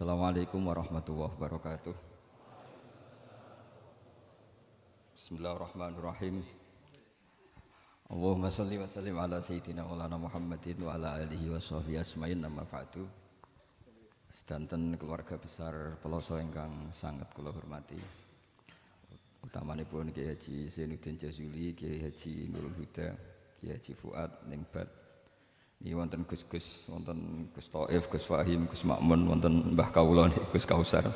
Assalamualaikum warahmatullahi wabarakatuh. Bismillahirrahmanirrahim. Allahumma salli wa sallim ala sayyidina maulana Muhammadin wa ala alihi wa sahbihi asma'in amma ba'du. Sedanten keluarga besar Peloso ingkang sangat kula hormati. Utamanipun Kiai Haji Zainuddin Jazuli, Kiai Haji Nurul Huda, Kiai Haji Fuad Ningbat. Ini wonten Gus-Gus, wonten Gus Taif, Gus Fahim, Gus Makmun, wonten Mbah Kawula Gus Kausar.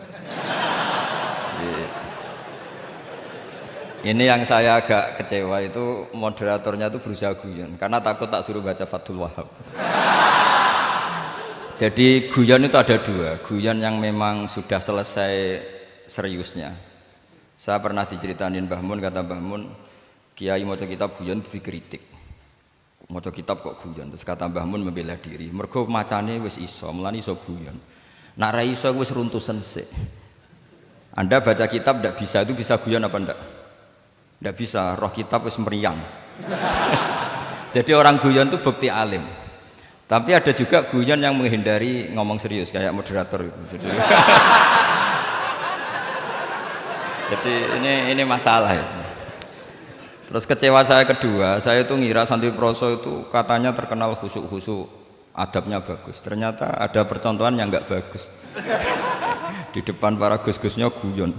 Ini yang saya agak kecewa itu moderatornya itu berusaha guyon karena takut tak suruh baca Fathul Wahab. Jadi guyon itu ada dua, guyon yang memang sudah selesai seriusnya. Saya pernah diceritain Mbah Mun, kata Mbah Mun, Kiai maca kitab guyon dikritik. Maca kitab kok guyon, terus kata Mbah Mun membela diri. Mergo macane wis iso, mulane iso guyon. Nak ra iso wis runtusen sik. Anda baca kitab ndak bisa, itu bisa guyon apa ndak? Ndak bisa, roh kitab wis meriang. Jadi orang guyon itu bukti alim. Tapi ada juga guyon yang menghindari ngomong serius kayak moderator itu. Jadi ini masalah ya. Terus kecewa saya kedua, saya itu ngira Santri Proso itu katanya terkenal khusuk-khusuk, adabnya bagus. Ternyata ada percontohan yang enggak bagus. Di depan para gus-gusnya guyon.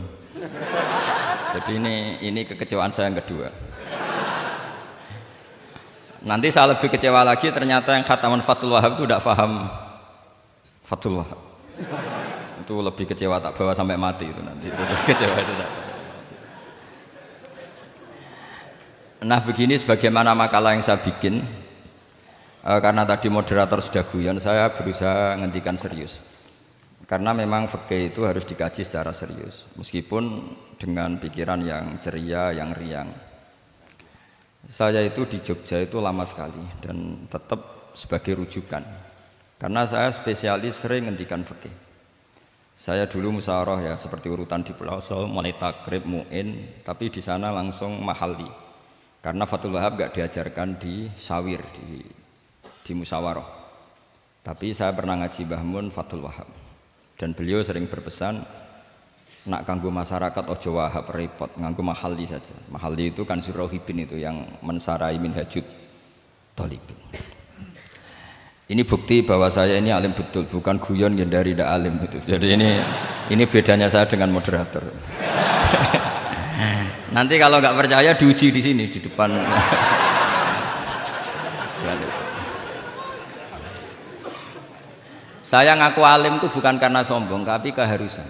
Jadi ini kekecewaan saya yang kedua. Nanti saya lebih kecewa lagi, ternyata yang khataman Fathul Wahab itu tidak paham Fathul Wahab. Itu lebih kecewa, tak bawa sampai mati itu nanti. Itu kecewa itu tak. Nah begini sebagaimana makalah yang saya bikin, karena tadi moderator sudah guyon, saya berusaha ngendikan serius. Karena memang fikih itu harus dikaji secara serius, meskipun dengan pikiran yang ceria, yang riang. Saya itu di Jogja itu lama sekali dan tetap sebagai rujukan. Karena saya spesialis sering ngendikan fikih. Saya dulu musyawarah ya seperti urutan di Peloso, mulai takrib, mu'in, tapi di sana langsung mahalli. Karena Fathul Wahab gak diajarkan di sawir, di musyawarah. Tapi saya pernah ngaji Mbah Mun Fathul Wahab. Dan beliau sering berpesan, nak kanggo masyarakat ojo wahab repot, nganggo mahalli saja. Mahalli itu kan Rohibin itu yang mensarai minhajud thalibin. Ini bukti bahwa saya ini alim betul, bukan guyon yang dari tidak alim itu. Jadi ini bedanya saya dengan moderator. Nanti kalau nggak percaya diuji di sini di depan. Saya ngaku alim itu bukan karena sombong, tapi keharusan.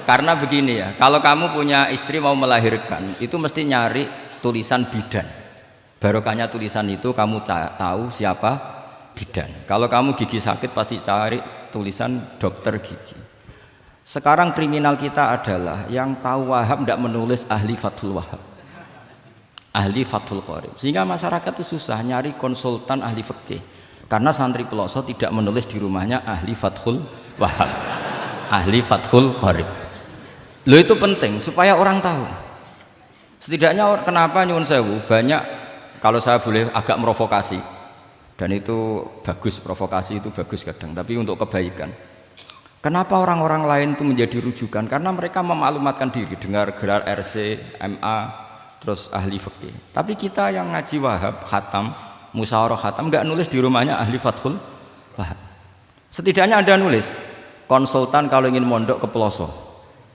Karena begini ya, kalau kamu punya istri mau melahirkan, itu mesti nyari tulisan bidan. Barokahnya tulisan itu kamu tahu siapa bidan. Kalau kamu gigi sakit pasti cari tulisan dokter gigi. Sekarang kriminal kita adalah yang tahu Wahab tidak menulis ahli Fathul Wahab, ahli Fathul Qorib, sehingga masyarakat itu susah nyari konsultan ahli fikih karena santri Peloso tidak menulis di rumahnya ahli Fathul Wahab, ahli Fathul Qorib. Lo itu penting supaya orang tahu. Setidaknya kenapa nyuwun sewu banyak, kalau saya boleh agak merovokasi, dan itu bagus, provokasi itu bagus kadang, tapi untuk kebaikan. Kenapa orang-orang lain itu menjadi rujukan? Karena mereka memaklumatkan diri, dengar gelar RC, MA, terus ahli fikih. Tapi kita yang ngaji Wahab, khatam, musyawarah khatam, nggak nulis di rumahnya ahli Fathul Wahab. Setidaknya Anda nulis, konsultan kalau ingin mondok ke Peloso.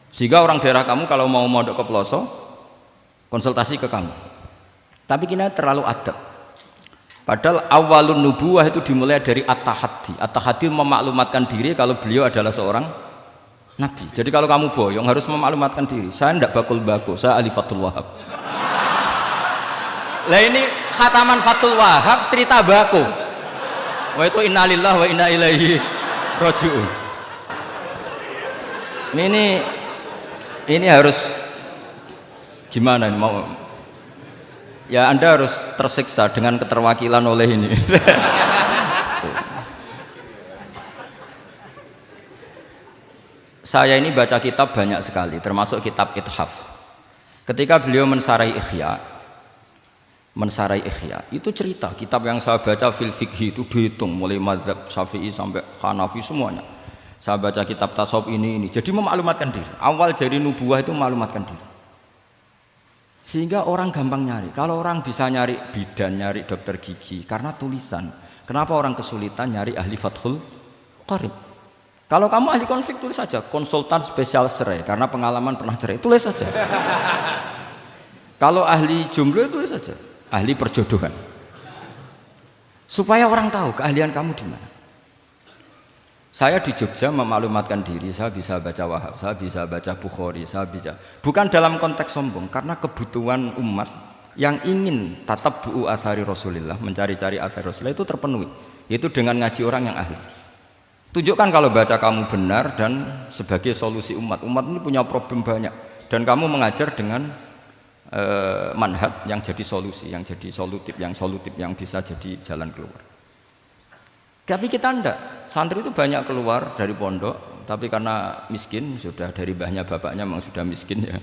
Sehingga orang daerah kamu kalau mau mondok ke Peloso, konsultasi ke kamu. Tapi kita terlalu adab. Padahal awalun nubuwah itu dimulai dari at-tahaddi. At-tahaddi memaklumatkan diri kalau beliau adalah seorang nabi. Jadi kalau kamu boyong harus memaklumatkan diri. Saya tidak bakul-bakul, saya ahli Fathul Wahab. Lah ini khataman Fathul Wahab cerita baku. Wah itu innalillah wa inna ilaihi raji'un. Ini harus gimana mau? Ya Anda harus tersiksa dengan keterwakilan oleh ini. Saya ini baca kitab banyak sekali, termasuk kitab Ithaf. Ketika beliau mensarai Ihya, itu cerita kitab yang saya baca fil fikhi itu dihitung mulai mazhab Syafi'i sampai Hanafi semuanya. Saya baca kitab tasawuf ini. Jadi memaklumatkan diri. Awal dari nubuah itu memaklumatkan diri. Sehingga orang gampang nyari. Kalau orang bisa nyari bidan, nyari dokter gigi karena tulisan. Kenapa orang kesulitan nyari ahli Fathul Qarib? Kalau kamu ahli konflik tulis saja, konsultan spesial cerai karena pengalaman pernah cerai, tulis saja. Kalau ahli jomblo tulis saja, ahli perjodohan. Supaya orang tahu keahlian kamu di mana. Saya di Jogja memaklumatkan diri, saya bisa baca Wahab, saya bisa baca Bukhari, saya bisa. Bukan dalam konteks sombong, karena kebutuhan umat yang ingin tatap bu'u asari Rasulullah, mencari-cari asari Rasulullah itu terpenuhi. Itu dengan ngaji orang yang ahli. Tunjukkan kalau baca kamu benar dan sebagai solusi umat. Umat ini punya problem banyak dan kamu mengajar dengan manhaj yang jadi solusi, yang jadi solutif, yang bisa jadi jalan keluar. Tapi kita enggak. Santri itu banyak keluar dari pondok, tapi karena miskin, sudah dari mbahnya bapaknya memang sudah miskin ya.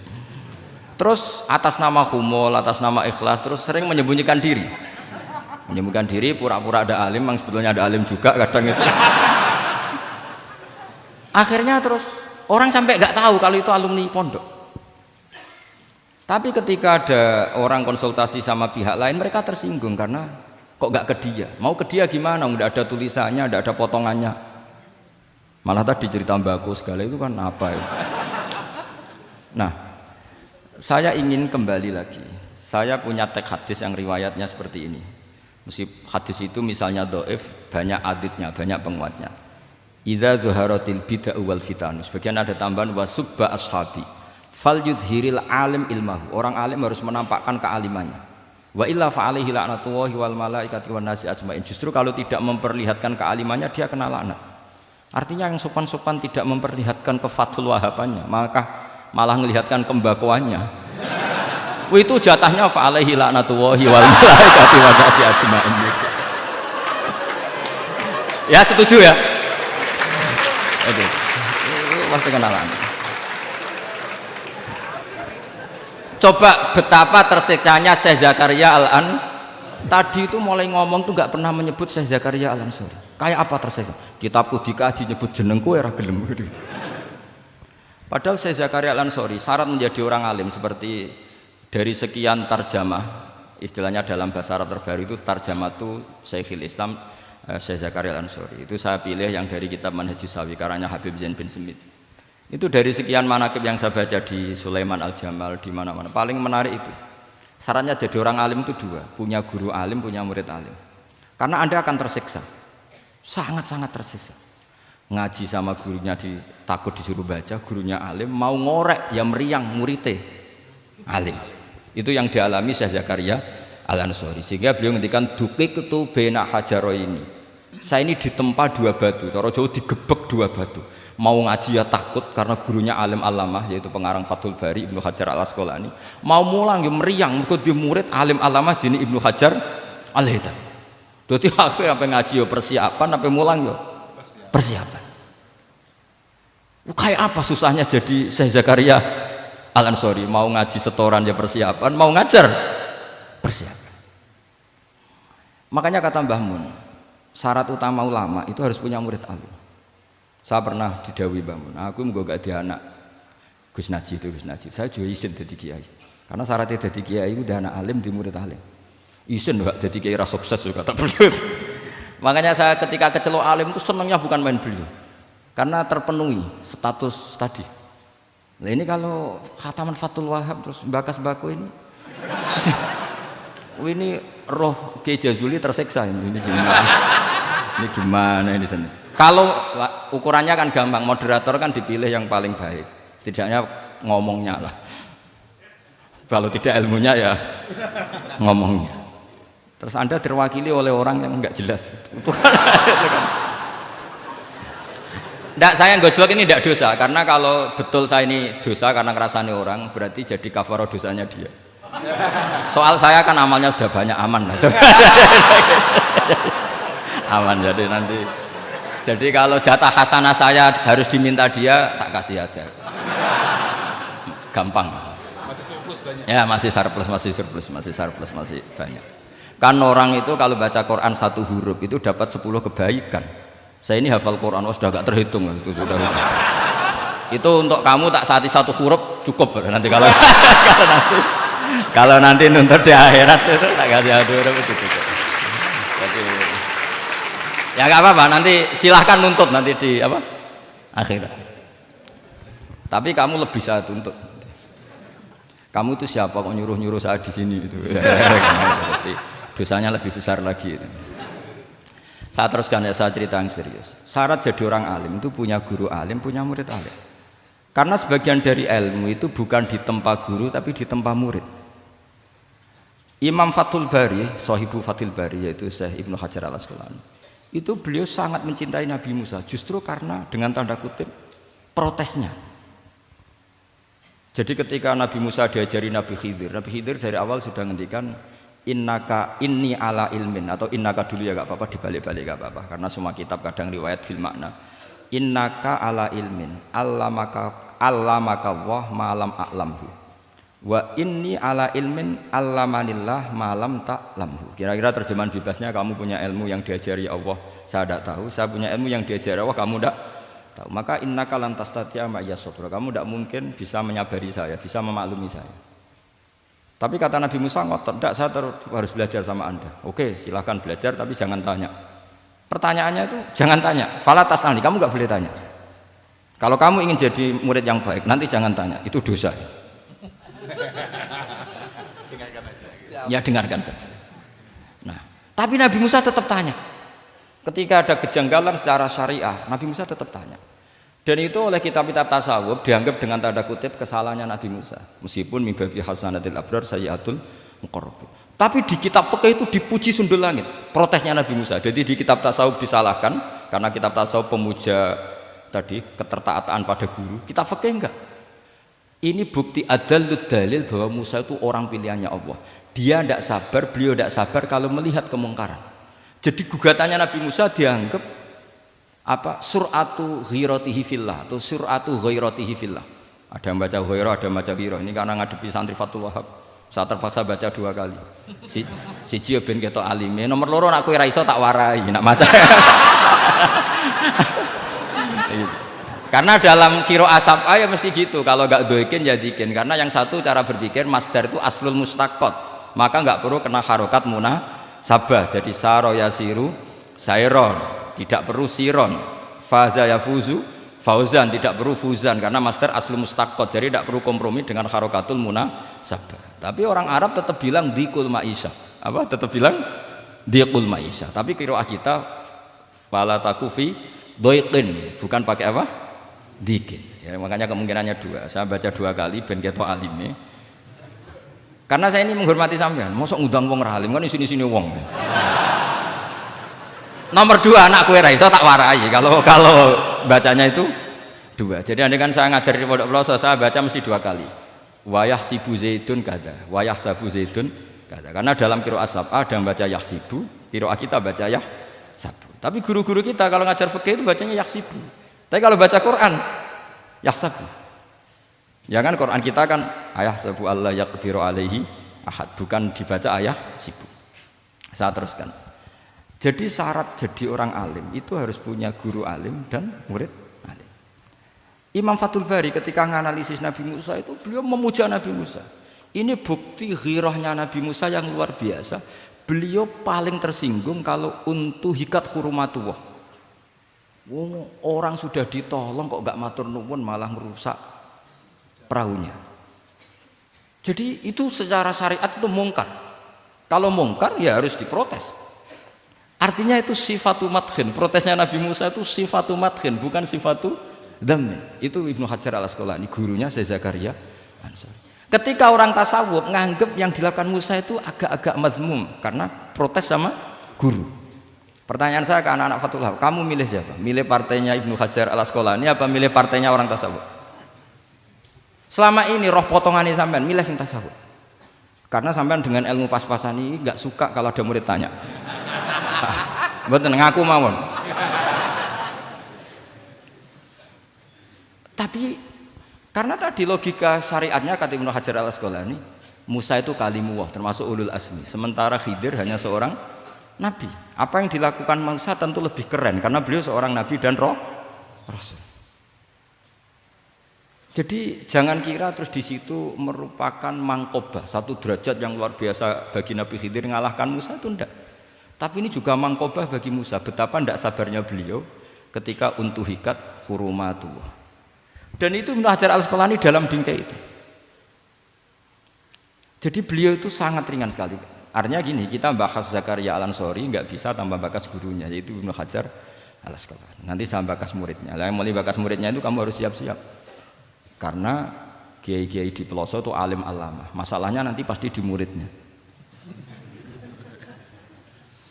Terus atas nama humul, atas nama ikhlas, terus sering menyembunyikan diri. Menyembunyikan diri, pura-pura ada alim, memang sebetulnya ada alim juga kadang itu. Akhirnya terus orang sampai nggak tahu kalau itu alumni pondok. Tapi ketika ada orang konsultasi sama pihak lain, mereka tersinggung karena kok nggak ke dia. Mau ke dia gimana? Nggak ada tulisannya, nggak ada potongannya. Malah tadi cerita mbako segala itu kan apa ya? Nah, saya ingin kembali lagi. Saya punya teks hadis yang riwayatnya seperti ini. Meskipun hadis itu misalnya dhaif, banyak aditnya, banyak penguatnya. Idza zuharatil bid'ah wal fitan. Sebagian ada tambahan wasubba ashabi. Fal yudhiril alim ilmahu. Orang alim harus menampakkan kealimannya. Wa illa fa alaihi la'natullahi wal malaikati wan nasi ajmain. Justru kalau tidak memperlihatkan kealimannya dia kena laknat. Artinya yang sopan-sopan tidak memperlihatkan kefathul wahabannya, maka malah melihatkan kembakuannya. Itu jatahnya fa alaihi la'natullahi wal malaikati wan nasi ajmain. Ya setuju ya? Oke, pasti kenalan. Coba betapa tersiksanya Syekh Zakaria Al-An. Tadi itu mulai ngomong tuh nggak pernah menyebut Syekh Zakaria Al-Ansori. Kayak apa tersiksa? Kitabku dikaji nyebut jenengku era gelem. Padahal Syekh Zakaria Al-Ansori syarat menjadi orang alim seperti dari sekian tarjamah, istilahnya dalam bahasa Arab terbaru itu tarjamah itu Syekhul Islam Syekh Zakaria Al-Ansori. Itu saya pilih yang dari kitab Manhajus Sawi karanya Habib Zain bin Smith. Itu dari sekian manaqib yang saya baca di Sulaiman Al-Jamal, di mana-mana paling menarik itu syaratnya jadi orang alim itu dua, punya guru alim, punya murid alim. Karena Anda akan tersiksa, sangat-sangat tersiksa. Ngaji sama gurunya takut disuruh baca, gurunya alim, mau ngorek ya meriang muridnya alim. Itu yang dialami Syekh Zakaria Al-Ansori. Sehingga beliau ngendikan duqiqtu baina hajaroini. Saya ini ditempa dua batu, cara Jawa digebek dua batu. Mau ngaji ya takut karena gurunya alim alamah yaitu pengarang Fathul Bari Ibnu Hajar Al-Asqalani. Mau mulang ya meriang mergo dia murid alim alamah jenis Ibnu Hajar Al-Haythami. Dadi sampai ngaji ya persiapan, sampai mulang ya persiapan. Kayak apa susahnya jadi Syekh Zakaria Al-Ansori, mau ngaji setoran ya persiapan, mau ngajar persiapan. Makanya kata Mbah Mun, syarat utama ulama itu harus punya murid alim. Saya pernah didhawuhi Mbah Mun, aku mau gak ada anak Gus Najih itu Gus Najih, saya juga izin jadi kiai. Karena syaratnya jadi kiai itu udah anak alim di murid alim. Izin gak jadi kiai rasa sukses juga tak beliau. Makanya saya ketika kecelok alim itu senangnya bukan main beliau, karena terpenuhi status tadi. Nah ini kalau khataman Fathul Wahab terus bakas baku ini roh Kiai Jazuli tersiksa ini gimana? Ini gimana ini sini? Kalau ukurannya kan gampang, moderator kan dipilih yang paling baik, setidaknya ngomongnya lah. Kalau tidak ilmunya ya ngomongnya. Terus Anda terwakili oleh orang yang enggak jelas. Nggak, saya gojlok ini tidak dosa, karena kalau betul saya ini dosa karena ngerasani orang, berarti jadi kafarah dosanya dia. Soal saya kan amalnya sudah banyak, aman lah. Aman, jadi nanti. Jadi kalau jatah hasanah saya harus diminta dia, tak kasih aja. Gampang. Masih surplus banyak. Ya masih surplus, masih banyak. Kan orang itu kalau baca Quran satu huruf itu dapat 10 kebaikan. Saya ini hafal Quran, sudah agak terhitung itu sudah. Itu untuk kamu tak saati satu huruf cukup nanti kalau kalau nanti nuntut di akhirat itu tak kasih satu huruf itu cukup. Jadi, ya nggak apa-apa, nanti silahkan nuntut nanti di apa akhirat. Tapi kamu lebih saya tuntut. Kamu itu siapa kok nyuruh saya di sini itu? Tapi dosanya lebih besar lagi. Itu. Saya teruskan ya, saya cerita yang serius. Syarat jadi orang alim itu punya guru alim, punya murid alim. Karena sebagian dari ilmu itu bukan ditempa guru tapi ditempa murid. Imam Fathul Bari, Sohibu Fathul Bari yaitu Syekh Ibnu Hajar Al-Asqalani, itu beliau sangat mencintai Nabi Musa justru karena dengan tanda kutip protesnya. Jadi ketika Nabi Musa diajari Nabi Khidir dari awal sudah ngendikan innaka inni ala ilmin, atau innaka dulu ya gak apa-apa, dibalik-balik gak apa-apa karena semua kitab kadang riwayat bil makna. Innaka ala ilmin allamaka wah malam a'lamhu wa inni ala ilmin allamanillah malam ta'lamhu. Kira-kira terjemahan bebasnya, kamu punya ilmu yang diajari Allah saya tidak tahu, saya punya ilmu yang diajari Allah kamu tidak tahu, maka innaka lan tastati'a ma'iya sabra, kamu tidak mungkin bisa menyabari saya, bisa memaklumi saya. Tapi kata Nabi Musa ngotot, tidak, saya harus belajar sama anda. Oke, silahkan belajar tapi jangan tanya. Pertanyaannya itu jangan tanya, fala tas'alni, kamu nggak boleh tanya. Kalau kamu ingin jadi murid yang baik nanti jangan tanya, itu dosa. Ya dengarkan saja. Nah, tapi Nabi Musa tetap tanya. Ketika ada kejanggalan secara syariah, Nabi Musa tetap tanya. Dan itu oleh kitab-kitab tasawuf dianggap dengan tanda kutip kesalahannya Nabi Musa. Meskipun min babi hasanatil abrar sayyiatul muqarrabin. Tapi di kitab fikih itu dipuji sundul langit. Protesnya Nabi Musa. Jadi di kitab tasawuf disalahkan karena kitab tasawuf pemuja tadi ketertaatan pada guru. Kitab fikih enggak. Ini bukti adallud dalil bahwa Musa itu orang pilihannya Allah. Dia tidak sabar, beliau tidak sabar kalau melihat kemungkaran. Jadi gugatannya Nabi Musa dianggap apa? Sur'atu ghiratihi fillah atau sur'atu ghairatihi fillah. Ada yang baca ghairah, ada yang baca ghirah. Ini karena ngadepi santri Fathul Wahab. Saya terpaksa baca 2 kali. Siji ben ketok alime, nomor loro nak kowe ra iso tak warai, nak maca. Karena dalam kiro asap ya mesti gitu, kalau nggak doikin ya dikin. Karena yang satu cara berpikir masdar itu aslul mustaqot, maka nggak perlu kena harokat munasabah. Jadi saro yasiru sairon, tidak perlu siron. Faza yafuzu fauzan, tidak perlu fuzan karena masdar aslul mustaqot. Jadi tidak perlu kompromi dengan harokatul munasabah. Tapi orang Arab tetap bilang dikul maisha. Apa? Tetap bilang dikul maisha. Tapi kiroah kita fala takufi doikin, bukan pakai apa? Dikin. Ya, makanya kemungkinannya 2. Saya baca 2 kali ben ketok alime. Karena saya ini menghormati sampean. Mosok ngundang wong ra alim kan isini-isini wong. Nomor 2 anak kowe ra iso tak warai. Kalau bacanya itu 2. Jadi andai kan saya ngajar di Pondok Pelosok, saya baca mesti 2 kali. Wayah sibu zaidun kada, wayah sabu zaidun kada. Karena dalam qiraat sab'a ada yang baca yahsibu, qiraat kita baca yahsabu. Tapi guru-guru kita kalau ngajar fikih itu bacanya yahsibu. Tapi kalau baca Quran yahsabu. Ya kan Quran kita kan ayah sabu Allah yaqdiru alaihi ahad, bukan dibaca ayah sibu. Saya teruskan. Jadi syarat jadi orang alim itu harus punya guru alim dan murid alim. Imam Fathul Bari ketika menganalisis Nabi Musa itu beliau memuja Nabi Musa. Ini bukti ghirahnya Nabi Musa yang luar biasa. Beliau paling tersinggung kalau untuhikat hurumatullah. Orang sudah ditolong kok gak matur nuwun malah merusak perahunya. Jadi itu secara syariat itu mungkar. Kalau mungkar ya harus diprotes. Artinya itu sifatu madhin. Protesnya Nabi Musa itu sifatu madhin, bukan sifatu dhammin. Itu Ibnu Hajar Al-Asqalani, gurunya Syekh Zakaria Ansari. Ketika orang tasawuf nganggep yang dilakukan Musa itu agak-agak mazmum karena protes sama guru. Pertanyaan saya ke anak-anak Fathul Wahab, kamu milih siapa? Milih partainya Ibnu Hajar Al-Asqalani apa milih partainya orang tasawuf? Selama ini roh potongan ini sampean milih sing tasawuf. Karena sampean dengan ilmu pas-pasan ini nggak suka kalau ada murid tanya. Mboten ngaku mawon. Tapi karena tadi logika syariatnya kata Ibnu Hajar Al-Asqalani, Musa itu kalimullah termasuk ulul azmi, sementara Khidir hanya seorang nabi. Apa yang dilakukan Musa tentu lebih keren karena beliau seorang nabi dan rasul. Jadi jangan kira terus di situ merupakan mangkobah, satu derajat yang luar biasa bagi Nabi Khidir mengalahkan Musa, itu enggak. Tapi ini juga mangkobah bagi Musa, betapa enggak sabarnya beliau ketika untuhikat furumatullah. Dan itu Ibnu Hajar Al-Asqalani dalam bingkai itu. Jadi beliau itu sangat ringan sekali. Artinya gini, kita bahas Zakaria Al-Ansori enggak bisa tambah bakas gurunya, yaitu Ibnu Hajar Al-Asqalani. Nanti sama bakas muridnya. Lah yang mulai bakas muridnya itu kamu harus siap-siap. Karena kiai-kiai di pelosok itu alim alama. Masalahnya nanti pasti di muridnya.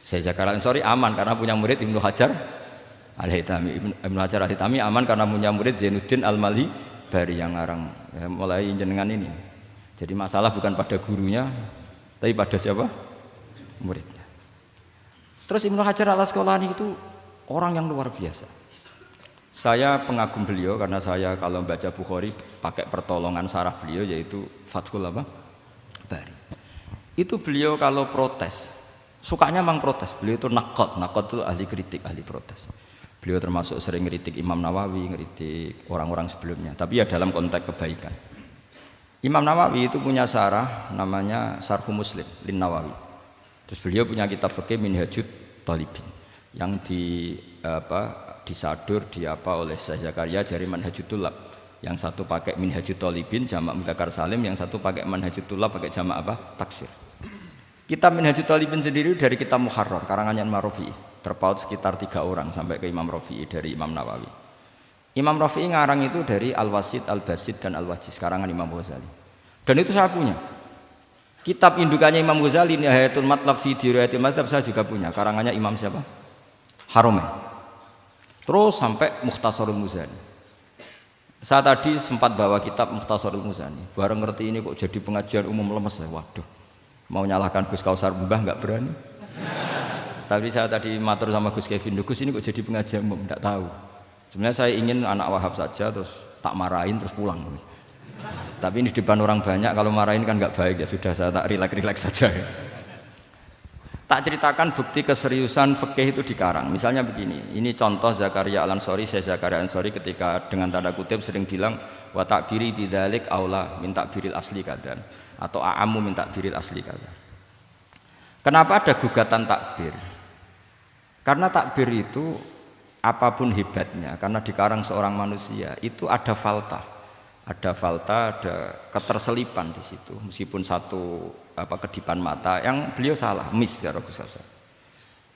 Saya Zakaria Al-Ansori aman karena punya murid Ibnu Hajar Al-Haytami. Ibnu Hajar Al-Haytami aman karena punya murid Zainuddin Al-Malibari yang ngarang ya, mulai jenengan ini. Jadi masalah bukan pada gurunya, tapi pada siapa? Muridnya. Terus Ibnu Hajar Al-Asqalani itu orang yang luar biasa. Saya pengagum beliau karena saya kalau baca Bukhari pakai pertolongan sarah beliau yaitu Fathul Bari. Itu beliau kalau protes, sukanya memang protes. Beliau itu nakot itu ahli kritik, ahli protes. Beliau termasuk sering kritik Imam Nawawi, kritik orang-orang sebelumnya. Tapi ya dalam konteks kebaikan. Imam Nawawi itu punya sarah namanya Sarhu Muslim Lin Nawawi. Terus beliau punya kitab fikih Minhajut Thalibin yang disadur oleh Syekh Zakaria dari Manhajut Thulab. Yang satu pakai Minhajut Thalibin jamak mudzakkar salim, yang satu pakai Manhajut Thulab pakai jamak taksir. Kitab Minhajut Thalibin sendiri dari kitab Muharrar karangan Imam Rafi'i, terpaut sekitar 3 orang sampai ke Imam Rafi'i dari Imam Nawawi. Imam Rafi'i ngarang itu dari Al-Wasid, Al-Basid dan Al-Wajiz karangan Imam Ghazali. Dan itu saya punya. Kitab indukannya Imam Ghazali Nihayatul Matlab fi Dirayatil Mazhab saya juga punya karangannya Imam siapa? Haromen. Terus sampai Mukhtasarul Muzani. Saya tadi sempat bawa kitab Mukhtasarul Muzani. Bareng ngerti ini kok jadi pengajian umum lemes ya. Waduh, mau nyalahkan Gus Kausar Mbah nggak berani. Tapi saya tadi matur sama Gus Kevin, Gus ini kok jadi pengajian umum, nggak tahu. Sebenarnya saya ingin anak Wahab saja terus tak marahin terus pulang. Tapi ini di depan orang banyak, kalau marahin kan nggak baik ya sudah saya tak rileks saja. Ya. Tak ceritakan bukti keseriusan fikih itu dikarang. Misalnya begini, ini contoh Zakaria Al-Ansori, Syekh Zakaria Al-Ansori ketika dengan tanda kutip sering bilang wa ta'biri bidzalik aula min ta'biril asli kadan atau a'ammu min ta'biril asli kadan. Kenapa ada gugatan takbir? Karena takbir itu apapun hebatnya, karena dikarang seorang manusia itu ada falta, ada keterselipan di situ. Meskipun satu kedipan mata yang beliau salah, ya Ragus.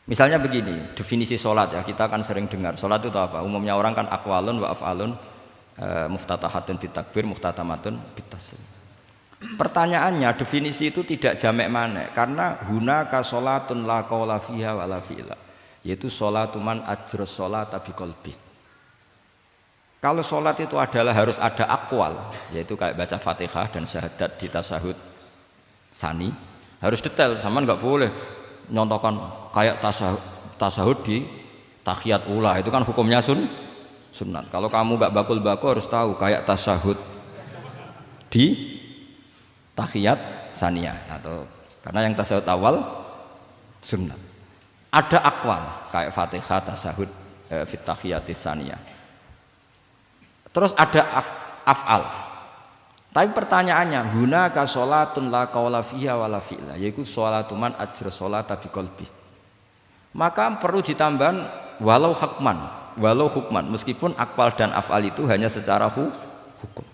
Misalnya begini, definisi sholat ya kita kan sering dengar sholat itu apa? Umumnya orang kan aqwalun wa af'alun, muftatahatun bitakbir, muftatamatun bitaslim. Pertanyaannya definisi itu tidak jamek mana? Karena hunaka sholatun la qawla fiha wa la fi'la, yaitu sholatuman ajrus sholata biqalbi. Kalau sholat itu adalah harus ada akwal, yaitu kayak baca Fatihah dan syahadat di tasyahud sani, harus detail, sama nggak boleh nyontohkan kayak tasyahud di tahiyat ula, itu kan hukumnya sunat. Kalau kamu nggak bakul-bakul harus tahu kayak tasyahud di tahiyat saniyah, atau karena yang tasyahud awal sunat. Ada akwal kayak Fatihah tasyahud fit tahiyatis saniyah. Terus ada af'al. Tapi pertanyaannya, hunaka sholatun la qawla fiha wa la fi'la, yaitu sholatuman ajra sholata biqalbi. Maka perlu ditambahkan walau hukman, meskipun akwal dan af'al itu hanya secara hukum.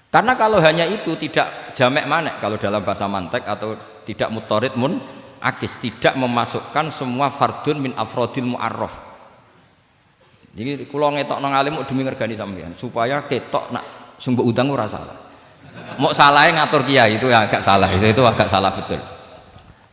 Karena kalau hanya itu tidak jamek manek kalau dalam bahasa mantek, atau tidak mutarid akis, tidak memasukkan semua fardun min afrodil mu'arraf. Jadi kula ngetok nang alim demi ngergani sampean supaya ketok nak sumber utang ora salah. Mau salahnya ngatur kiai itu ya agak salah, itu agak salah betul.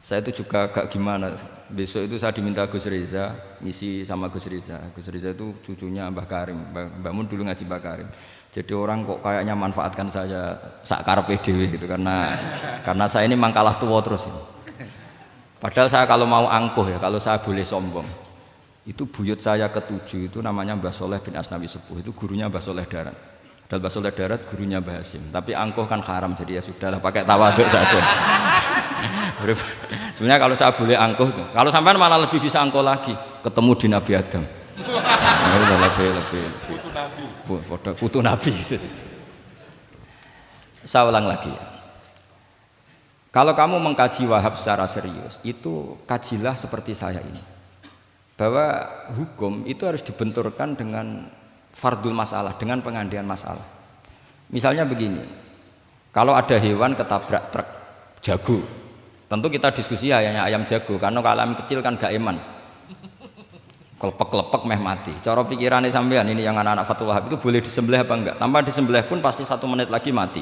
Saya itu juga agak gimana. Besok itu saya diminta Gus Reza misi sama Gus Reza. Gus Reza itu cucunya Mbah Karim. Mbah Mun dulu ngaji Mbah Karim. Jadi orang kok kayaknya manfaatkan saya sak karepe dhewe gitu karena saya ini mangkalah tua terus. Padahal saya kalau mau angkuh ya, kalau saya boleh sombong. Itu buyut saya ketujuh itu namanya Mbah Soleh bin Asnawi Sepuh, itu gurunya Mbah Soleh Darat. Dan Mbah Soleh Darat gurunya Mbah Hasim. Tapi angkuh kan haram, jadi ya sudahlah pakai tawaduk saja. Sebenarnya kalau saya boleh angkuh, kalau sampean malah lebih bisa angkuh lagi, ketemu di Nabi Adam. Lebih. Putu Nabi. Saya ulang lagi. Kalau kamu mengkaji Wahhab secara serius, itu kajilah seperti saya ini. Bahwa hukum itu harus dibenturkan dengan fardul masalah, dengan pengandian masalah. Misalnya begini, kalau ada hewan ketabrak truk jago, tentu kita diskusi hanya ayam jago, karena kalau ayam kecil kan gak eman, kelepek-kelepek meh mati. Cara pikirannya sampean ini yang anak-anak Fathul Wahhab itu boleh disembelih apa enggak? Tanpa disembelih pun pasti 1 menit lagi mati,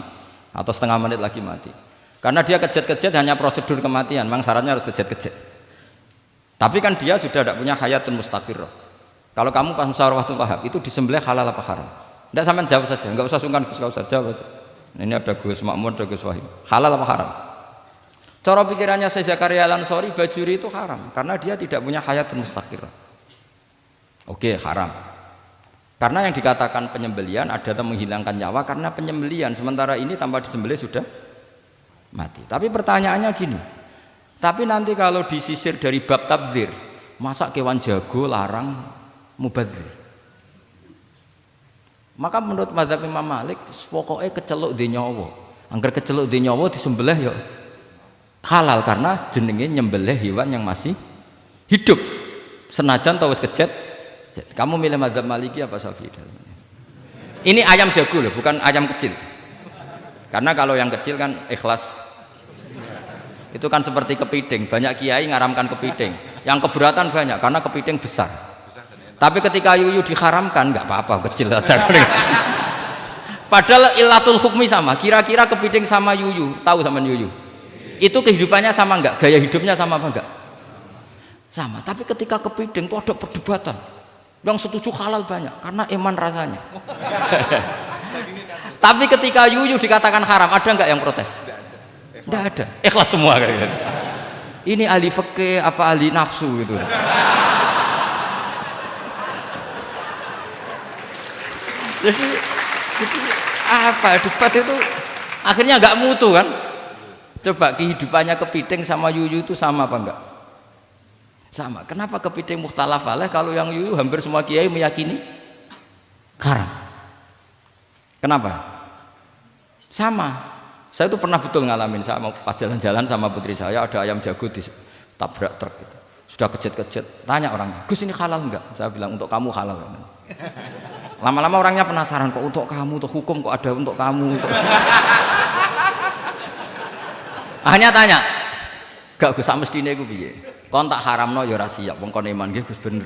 atau setengah menit lagi mati. Karena dia kejat-kejat hanya prosedur kematian, memang syaratnya harus kejat-kejat. Tapi kan dia sudah tidak punya hayatun mustaqirrah. Kalau kamu pas musyawarah Fathul Wahhab itu disembelih halal apa haram? Tidak, sampean jawab saja, enggak usah sungkan, enggak usah jawab aja. Ini ada Gus Makmur, ada Gus Wahim. Halal apa haram? Cara pikirannya Syekh Zakaria Al-Ansori, bajuri itu haram karena dia tidak punya hayatun mustaqirrah. Oke, haram. Karena yang dikatakan penyembelian adalah menghilangkan nyawa karena penyembelian, sementara ini tanpa disembelih sudah mati. Tapi pertanyaannya gini, tapi nanti kalau disisir dari bab tabdzir, masa kewan jago larang mubadzir? Maka menurut mazhab Imam Malik, pokoknya keceluk di nyawa. Angger keceluk di nyawa disembelih ya halal karena jenenge nyembelih hewan yang masih hidup. Senajan tau wis kejet. Kamu milih mazhab Maliki apa Syafi'i? Ini ayam jago loh, bukan ayam kecil. Karena kalau yang kecil kan ikhlas. Itu kan seperti kepiting, banyak kiai ngaramkan kepiting. Yang keberatan banyak karena kepiting besar. Tapi ketika yuyu diharamkan nggak apa-apa, kecil aja. Padahal ilatul hukmi sama. Kira-kira kepiting sama yuyu, tahu sama yuyu? Itu kehidupannya sama nggak? Gaya hidupnya sama apa enggak? Sama. Tapi ketika kepiting itu ada perdebatan. Yang setuju halal banyak karena iman rasanya. Tapi ketika yuyu dikatakan haram, ada nggak yang protes? Tidak ada. Ikhlas semua kayak gitu. Ini ahli fikih apa ahli nafsu gitu. Jadi apa debat itu akhirnya nggak mutu kan? Coba kehidupannya kepiting sama yuyu itu sama apa enggak? Sama. Kenapa kepiting mukhtalaf alaih kalau yang yuyu hampir semua kiai meyakini haram? Kenapa? Sama. Saya itu pernah betul ngalamin, saya mau pas jalan-jalan sama putri saya, ada ayam jago ditabrak truk gitu. Sudah kejet-kejet, tanya orangnya, Gus ini halal enggak? Saya bilang untuk kamu halal. Lama-lama orangnya penasaran, kok untuk kamu, untuk hukum kok ada untuk kamu untuk... Akhirnya tanya, gak Gus sak mestine iku piye? Kon tak haramno ya ora siap, wong kon iman nggih Gus bener.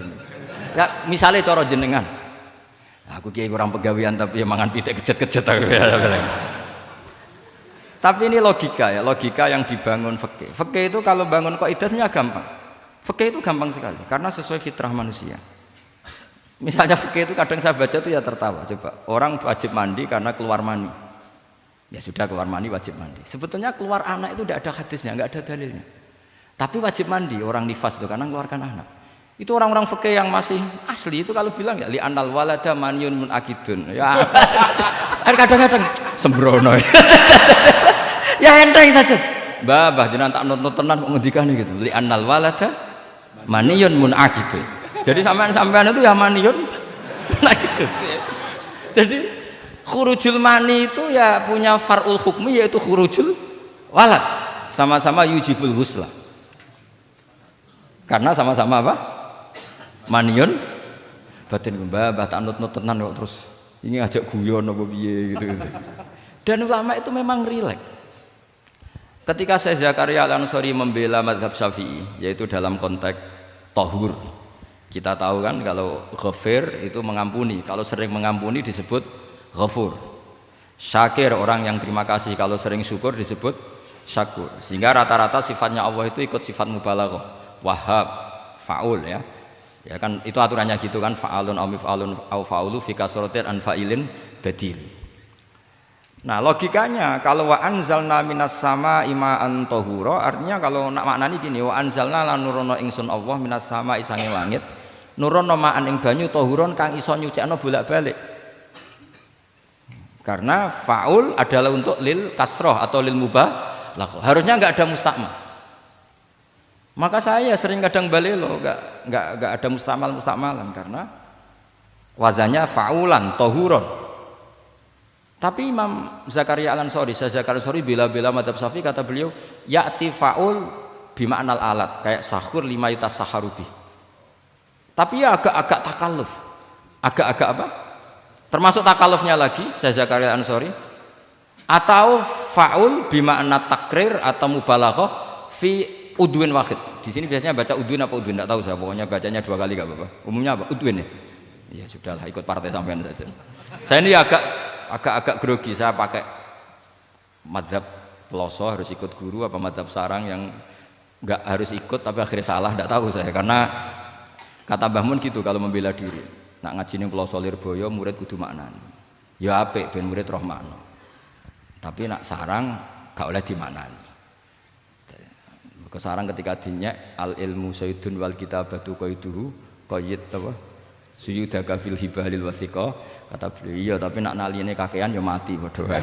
Ya misale cara jenengan. Aku kiai kurang pegawean tapi ya mangan pitik kejet-kejet aku. Tapi ini logika ya, logika yang dibangun fikih. Fikih itu kalau bangun kaidahnya gampang. Fikih itu gampang sekali karena sesuai fitrah manusia. Misalnya fikih itu kadang saya baca itu ya tertawa. Coba orang wajib mandi karena keluar mani. Ya sudah keluar mani wajib mandi. Sebetulnya keluar anak itu tidak ada hadisnya, nggak ada dalilnya. Tapi wajib mandi orang nifas itu karena mengeluarkan anak. Itu orang-orang fikih yang masih asli itu kalau bilang ya li anal walada maniyun munakidun. Ya kadang-kadang sembrono. Ya enteng saja. Mbah jenengan tak nonton tenan kok ngendikane gitu. Li anal walada maniyun munakidun. Jadi sampean itu ya maniyun nah gitu. Jadi khurujul mani itu ya punya far'ul hukmi yaitu khurujul walad. Sama-sama yujibul husla. Karena sama-sama apa? Maniyun batin mbah tak nut tenan kok terus ini ajak guyon apa piye gitu. Dan ulama itu memang rileks. Ketika Syekh Zakaria Al-Ansori membela mazhab Syafi'i yaitu dalam konteks tahur. Kita tahu kan kalau ghafir itu mengampuni, kalau sering mengampuni disebut ghafur. Syakir orang yang terima kasih, kalau sering syukur disebut syakur. Sehingga rata-rata sifatnya Allah itu ikut sifat mubalaghah, wahhab, faul ya. Ya kan itu aturannya gitu kan, fa'alun aw mif'alun aw fa'ulu fi kasratin an fa'ilin badil. Nah, logikanya kalau wa anzalna minas sama ima'an tahura, artinya kalau nak maknani gini, wa anzalna lan nurono ingsun Allah minas sama isange langit. Nurono ma'an ing banyu tahuron kang iso nyucikno bolak-balik. Karena faul adalah untuk lil kasroh atau lil mubah. Harusnya enggak ada mustakmal. Maka saya sering kadang balelo, enggak ada mustamalan karena wazannya faulan, tohuron. Tapi Imam Zakaria Al-Ansari, Syekh Zakaria Al-Ansari bela-bela madzhab Syafi'i, kata beliau, ya'ti faul bima'nal alat, kayak sahur lima yutas saharubi. Tapi ya agak-agak takalluf. Agak-agak apa? Termasuk takallufnya lagi, Syekh Zakaria Al-Ansari, atau faul bima'na takrir atau mubalaghah fi udwin wahid. Di sini biasanya baca udwin apa udwin, enggak tahu saya, pokoknya bacanya 2 kali enggak apa-apa. Umumnya apa? Udwin ya. Ya sudahlah, ikut partai sampean saja. Saya ini agak grogi, saya pakai madzhab peloso harus ikut guru apa madzhab sarang yang enggak harus ikut tapi akhirnya salah, enggak tahu saya, karena kata Mbah Mun gitu kalau membela diri. Nak ngaji ning peloso Lirboyo murid kudu maknani. Ya apik ben murid roh makna. Tapi nak sarang gak oleh dimaknani. Kesarang ketika dinyek al ilmu sayyidun wal kitabatu qaiduhu qayyid apa suyudaka fil hibalil wasiqa, kata beliau iya tapi nak naline kakean ya mati padha wae.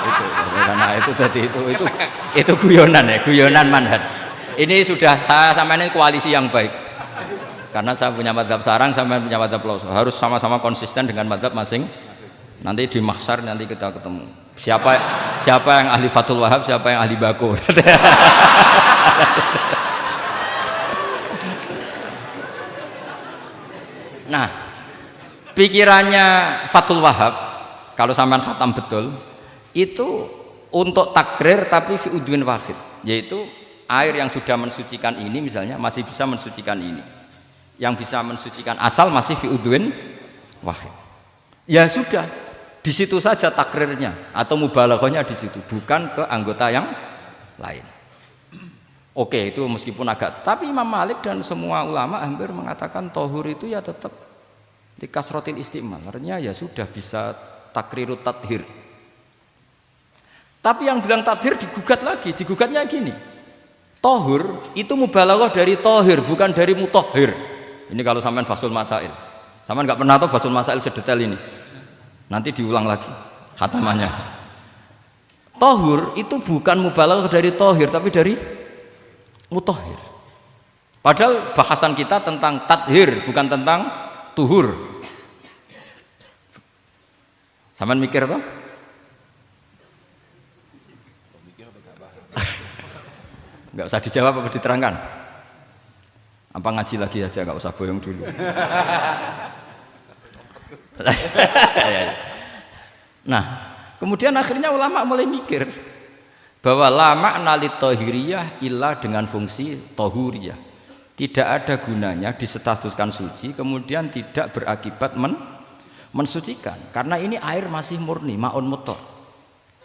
Itu karena itu jadi itu guyonan ya, guyonan manhaj. Ini sudah saya sampean ini koalisi yang baik. Karena saya punya madzhab sarang, sampean punya madzhab peloso, harus sama-sama konsisten dengan madzhab masing. Nanti di mahsyar nanti kita ketemu. Siapa yang ahli Fathul Wahab, siapa yang ahli Bako. Nah, pikirannya Fathul Wahab kalau sampean khatam betul itu untuk takrir tapi fi udwin wahid, yaitu air yang sudah mensucikan ini misalnya masih bisa mensucikan ini, yang bisa mensucikan asal masih fi udwin wahid. Ya sudah, di situ saja takrirnya atau mubalaghahnya di situ, bukan ke anggota yang lain. Oke, itu meskipun agak, tapi Imam Malik dan semua ulama hampir mengatakan tohur itu ya tetap di kasrotil istimal, artinya ya sudah bisa takrirut tathir. Tapi yang bilang tathir digugat lagi, digugatnya gini, tohur itu mubalaghah dari tohir, bukan dari mutohir. Ini kalau sampean Fathul Masail, sampean nggak pernah tahu Fathul Masail sedetail ini. Nanti diulang lagi khatamannya. Tohur itu bukan mubalaghah dari tohir tapi dari mutohir. Padahal bahasan kita tentang tathir bukan tentang tuhur. Sampean mikir toh? Enggak usah dijawab apa diterangkan? Apa ngaji lagi aja, enggak usah bohong dulu. Nah, kemudian akhirnya ulama mulai mikir bahwa lama nalit tohiriyah ilah dengan fungsi tohuriyah, tidak ada gunanya disetatuskan suci kemudian tidak berakibat mensucikan, karena ini air masih murni ma'un mutlaq,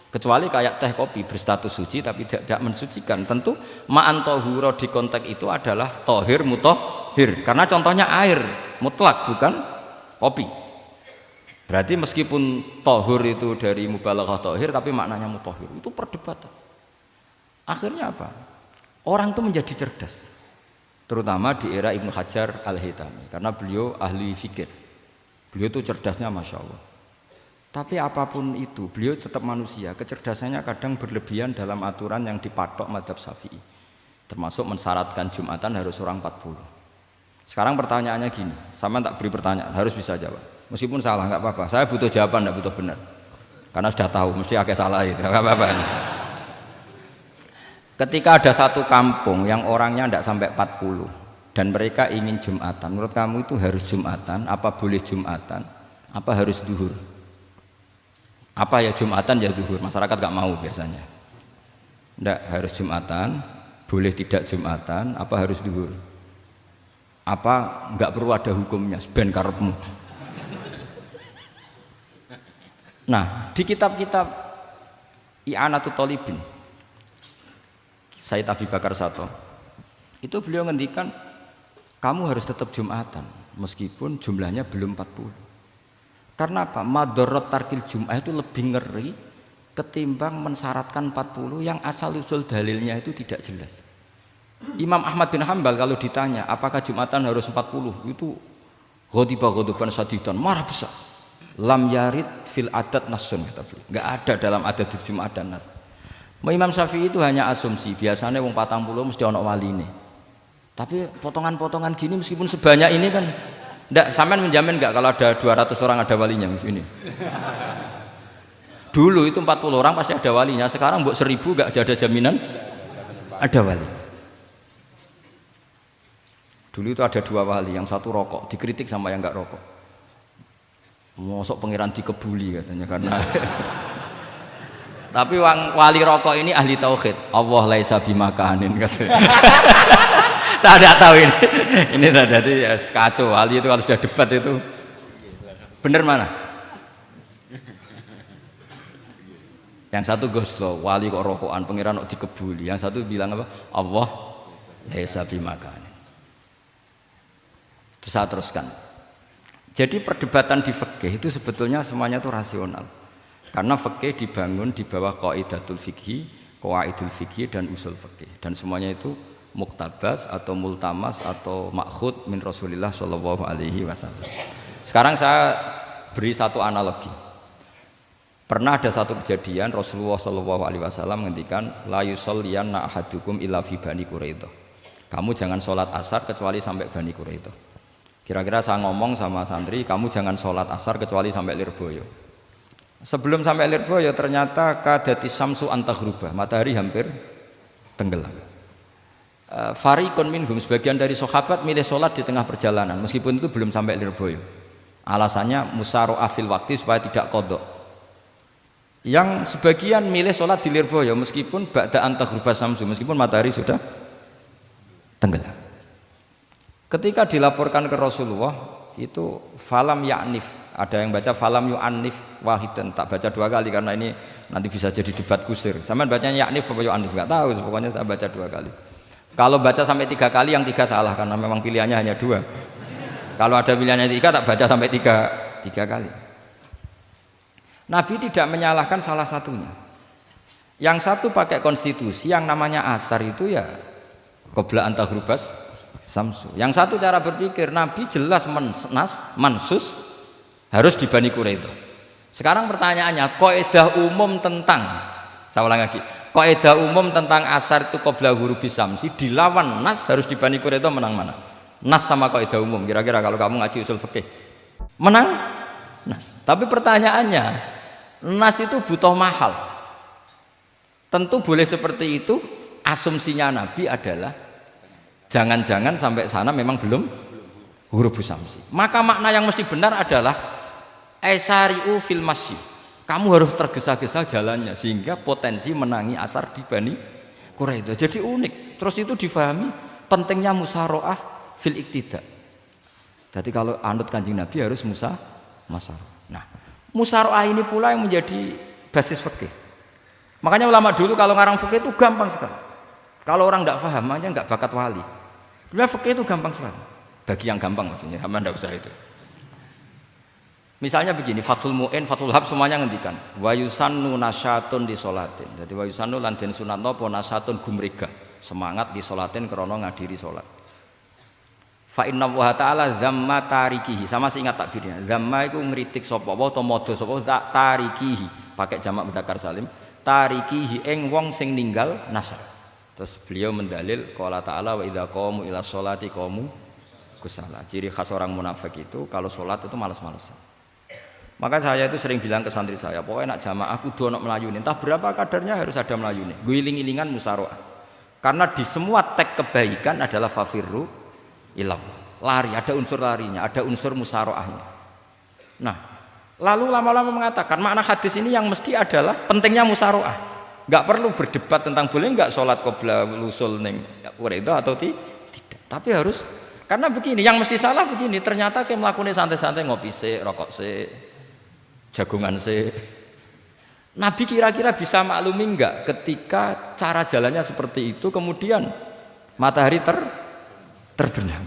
kecuali kayak teh kopi berstatus suci tapi tidak mensucikan. Tentu ma'an tohuro di konteks itu adalah tohir mutohir, karena contohnya air mutlak bukan kopi. Berarti meskipun tohur itu dari mubalaghah tohir tapi maknanya mutohir, itu perdebatan. Akhirnya apa? Orang itu menjadi cerdas, terutama di era Ibnu Hajar Al-Haytami, karena beliau ahli fikir. Beliau itu cerdasnya Masya Allah. Tapi apapun itu, beliau tetap manusia. Kecerdasannya kadang berlebihan dalam aturan yang dipatok madzhab Syafi'i, termasuk mensyaratkan Jumatan harus orang 40. Sekarang pertanyaannya gini, sama tak beri pertanyaan, harus bisa jawab. Meskipun salah nggak apa-apa, saya butuh jawaban, nggak butuh benar, karena sudah tahu mesti agak salah itu, nggak apa-apa. Ketika ada satu kampung yang orangnya tidak sampai 40 dan mereka ingin Jumatan, menurut kamu itu harus Jumatan, apa boleh Jumatan, apa harus duhur? Apa ya Jumatan ya duhur? Masyarakat nggak mau biasanya. Tidak, harus Jumatan, boleh tidak Jumatan, apa harus duhur? Apa nggak perlu ada hukumnya, ben karepmu. Nah, di kitab-kitab I'anatul Thalibin Sayyid Abi Bakar Sato itu beliau ngendikan kamu harus tetap Jumatan meskipun jumlahnya belum 40. Karena apa? Madharat tarkil Jum'ah itu lebih ngeri ketimbang mensyaratkan 40 yang asal usul dalilnya itu tidak jelas. Imam Ahmad bin Hambal kalau ditanya apakah Jumatan harus 40, itu ghadiban sadidan, marah besar. Lam yarid fil adat nasun, kata beliau. Enggak ada dalam adat Jumat dan nas. Imam Syafi'i itu hanya asumsi, biasanya wong 40 mesti ana waline. Tapi potongan-potongan gini meskipun sebanyak ini kan enggak, sampean menjamin enggak kalau ada 200 orang ada walinya ini? Dulu itu 40 orang pasti ada walinya, sekarang mbok 1000 enggak ada jaminan ada wali. Dulu itu ada 2 wali, yang satu rokok, dikritik sama yang enggak rokok. Mosok pangeran dikebuli katanya karena tapi wali rokok ini ahli tauhid. Allah laisa bimakanin katanya. Saya tidak tahu ini tadi ya, kacau. Wali itu kalau sudah debat itu bener mana? Yang satu goslo, wali kok rokokan, pangeran kok dikebuli. Yang satu bilang apa? Allah laisa bimakanin. Terus saya teruskan. Jadi perdebatan di fikih itu sebetulnya semuanya itu rasional. Karena fikih dibangun di bawah qaidatul fikhi, qawaidul fikhi dan usul fikih. Dan semuanya itu muktabas atau multamas atau makhud min Rasulillah sallallahu alaihi wasallam. Sekarang saya beri satu analogi. Pernah ada satu kejadian Rasulullah sallallahu alaihi wasallam menghentikan la yusalliyanna ahadukum illa fi Bani Quraidah. Kamu jangan sholat asar kecuali sampai Bani Quraidah. Kira-kira saya ngomong sama santri, kamu jangan sholat asar kecuali sampai Lirboyo. Sebelum sampai Lirboyo ternyata kadati samsu antaghruba, matahari hampir tenggelam. Fariqun minhum, sebagian dari sahabat milih sholat di tengah perjalanan meskipun itu belum sampai Lirboyo. Alasannya musyaroah fil waktu supaya tidak qadha. Yang sebagian milih sholat di Lirboyo meskipun ba'da antaghruba samsu, meskipun matahari sudah tenggelam. Ketika dilaporkan ke Rasulullah itu falam ya'nif, ada yang baca falam yu'annif wahidan, tak baca 2 kali karena ini nanti bisa jadi debat kusir. Sampean bacanya ya'nif apa yu'annif enggak tahu, pokoknya saya baca 2 kali. Kalau baca sampai 3 kali yang 3 salah karena memang pilihannya hanya 2. Kalau ada pilihannya 3 tak baca sampai 3 kali. Nabi tidak menyalahkan salah satunya. Yang satu pakai konstitusi yang namanya asar itu ya qabla antaghrubas samsu. Yang satu cara berpikir Nabi jelas mansus harus di Bani Quraidah. Sekarang pertanyaannya, kaidah umum tentang, saya ulang lagi, kaidah umum tentang asar itu qabla ghurubis samsi dilawan nas harus di Bani Quraidah, menang mana? Nas sama kaidah umum. Kira-kira kalau kamu ngaji usul fikih, menang nas. Tapi pertanyaannya, nas itu butuh mahal. Tentu boleh seperti itu. Asumsinya Nabi adalah jangan-jangan sampai sana memang belum hurufus samsi. Maka makna yang mesti benar adalah esari'u fil masyi. Kamu harus tergesa-gesa jalannya sehingga potensi menangi asar di Bani Quraidah. Jadi unik. Terus itu difahami pentingnya musyaroah fil iktida. Jadi kalau anut Kanjeng Nabi harus musyaroah. Nah, musyaroah ini pula yang menjadi basis fikih. Makanya ulama dulu kalau ngarang fikih itu gampang sekali. Kalau orang tidak paham, makanya nggak bakat wali. Sebenarnya fikih itu gampang sekali. Bagi yang gampang maksudnya, hamba tidak usah itu. Misalnya begini, Fathul Mu'in, Fathul Hab semuanya ngendikan wa yusannu nasyatun di sholatin. Jadi wa yusannu lan den sunatno apa nasyatun gumrega, semangat di sholatin krana ngadiri sholat. Fa inna wa ta'ala zamma tarikihi, sama sih ingat takbirnya. Zamma itu ngritik sapa wa utawa modho sapa tarikihi, pakai jamak mudzakkar salim. Tarikihi ing wong sing ninggal nasyat. Terus beliau mendalil qala ta'ala wa idza qamu ila sholati qamu kusala. Ciri khas orang munafik itu kalau sholat itu malas-malasan. Maka saya itu sering bilang ke santri saya, pokoknya nak jamaah kudu ono melayune. Entah berapa kadarnya harus ada melayune. Guling-gilingan musyaroah. Karena di semua teks kebaikan adalah fafirru ilallah. Lari, ada unsur larinya, ada unsur musyaroahnya. Nah, lalu lama-lama mengatakan makna hadis ini yang mesti adalah pentingnya musyaroah. Enggak perlu berdebat tentang boleh enggak sholat qabla lusul ning Quraidah atau tidak. Tapi harus, karena begini, yang mesti salah begini, ternyata kayak melakukan santai-santai ngopi sik, rokok sik, jagungan sik. Nabi kira-kira bisa maklumi enggak ketika cara jalannya seperti itu kemudian matahari terbenam.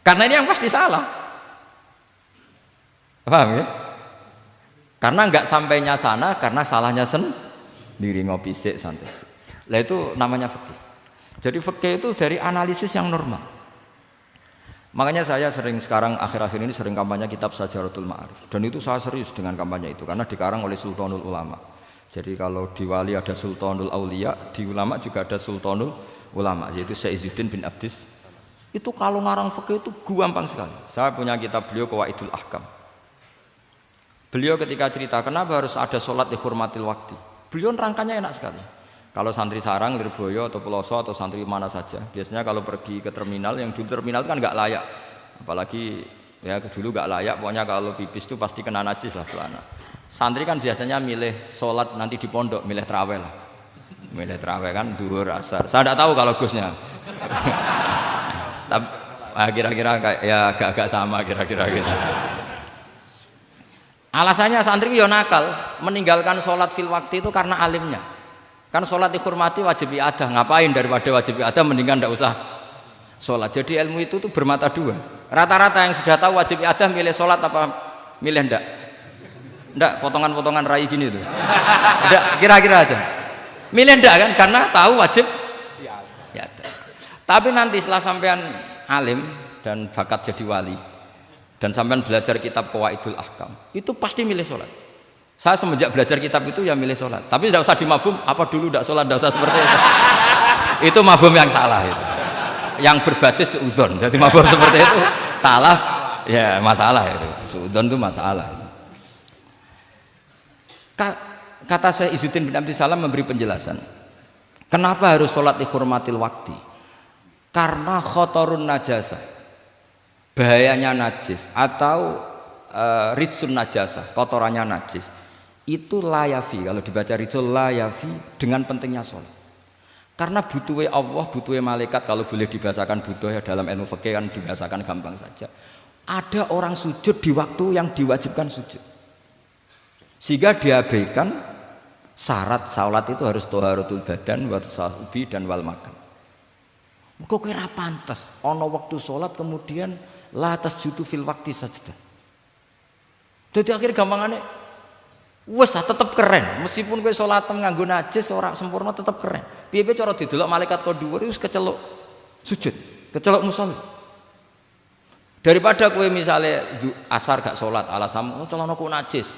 Karena ini yang pasti salah. Paham ya? Karena enggak sampainya sana karena salahnya sendiri ngopi sik santai. Lah itu namanya fikih. Jadi fikih itu dari analisis yang normal. Makanya saya sering sekarang akhir-akhir ini sering kampanye kitab Sajaratul Ma'arif. Dan itu saya serius dengan kampanye itu karena dikarang oleh Sultanul Ulama. Jadi kalau di wali ada Sultanul Aulia, di ulama juga ada Sultanul Ulama, yaitu Syekh Izzuddin bin Abdis Itu kalau ngarang fikih itu gampang sekali. Saya punya kitab beliau Qawaidul Ahkam. Beliau ketika cerita kenapa harus ada sholat dihormatil waktu, beliau rangkanya enak sekali. Kalau santri sarang, Lirboyo atau Peloso atau santri mana saja, biasanya kalau pergi ke terminal, yang di terminal itu kan nggak layak, apalagi ya dulu nggak layak, pokoknya kalau pipis itu pasti kena najis lah celana. Santri kan biasanya milih sholat nanti di pondok, milih terawih lah, milih terawih kan duhur asar. Saya tidak tahu kalau Gusnya. Tapi kira-kira ya agak-agak sama kira-kira gitu. Alasannya santri yo nakal meninggalkan sholat fil waktu itu karena alimnya. Kan sholat dihormati wajib iadah, ngapain daripada wajib iadah mendingan tidak usah sholat. Jadi ilmu itu tuh bermata dua. Rata-rata yang sudah tahu wajib iadah milih sholat apa milih ndak? Ndak, potongan-potongan rai gini tuh. Ndak, kira-kira aja. Milih ndak kan karena tahu wajib iadah. Tapi nanti setelah sampean alim dan bakat jadi wali dan sampean belajar kitab Qawaidul Ahkam, itu pasti milih sholat. Saya semenjak belajar kitab itu ya milih sholat. Tapi tidak usah dimafhum, apa dulu tidak sholat, tidak usah seperti itu. Itu mafhum yang salah itu. Yang berbasis suudzon. Jadi mafhum seperti itu salah, ya masalah itu. Suudzon itu masalah. Kata saya Izzuddin bin Abdis Salam memberi penjelasan. Kenapa harus sholat dihormatil waktu? Karena khotorun najasah, bahayanya najis atau ritsun najasah, kotorannya najis itu layafi, kalau dibaca ritsul layafi dengan pentingnya sholat. Karena butuhnya Allah, butuhnya malaikat, kalau boleh dibahasakan butuh ya dalam ilmu fikih kan dibahasakan gampang saja. Ada orang sujud di waktu yang diwajibkan sujud, sehingga diabaikan syarat sholat itu harus toharatul badan, wa tasawubi dan wal makan. Kok kira pantas ono waktu sholat kemudian la tasjudu fil waktu sajdah. Jadi akhir gampangannya wes tetep keren meskipun kowe sholat nganggo najis ora sempurna tetep keren. Piye-piye cara didelok malaikat kok dhuwur wis keceluk sujud, keceluk musolli. Daripada kowe misale asar gak sholat alasanmu celanaku najis,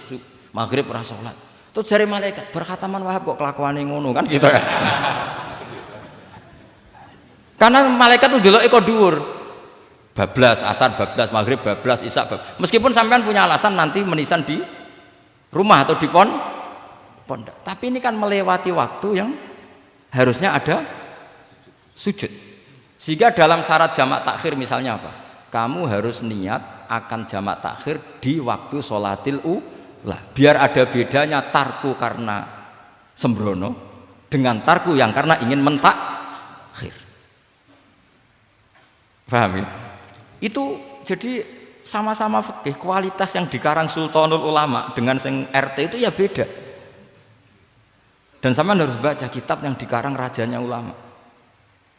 maghrib ora sholat. Terus jare malaikat berkhataman Wahab kok kelakuane ngono kan gitu kan. Karena malaikat itu delok kok dhuwur. Bablas asar, bablas maghrib, bablas isya, meskipun sampean punya alasan nanti menisan di rumah atau di pondok, tapi ini kan melewati waktu yang harusnya ada sujud. Sehingga dalam syarat jamak takhir misalnya apa? Kamu harus niat akan jamak takhir di waktu sholatil ula. Biar ada bedanya tarku karena sembrono dengan tarku yang karena ingin mentakhir. Paham ya? Itu jadi sama-sama fikih, kualitas yang dikarang Sultanul Ulama dengan sing RT itu ya beda. Dan sama harus baca kitab yang dikarang rajanya ulama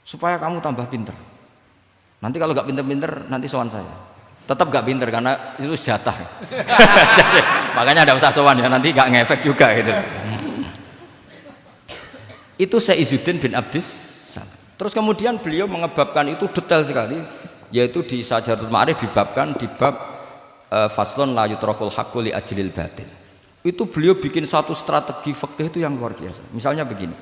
supaya kamu tambah pinter. Nanti kalau gak pinter-pinter nanti sowan saya. Tetap gak pinter karena itu jatah. Jadi, makanya ada usah sowan ya, nanti gak ngefek juga gitu. Itu Syekh Izzuddin bin Abdis Salam. Terus kemudian beliau mengebabkan itu detail sekali, yaitu di Sajaratul Ma'arif dibabkan di bab faslon la yutrakul haqqu li ajlil batil. Itu beliau bikin satu strategi fikih itu yang luar biasa. Misalnya begini,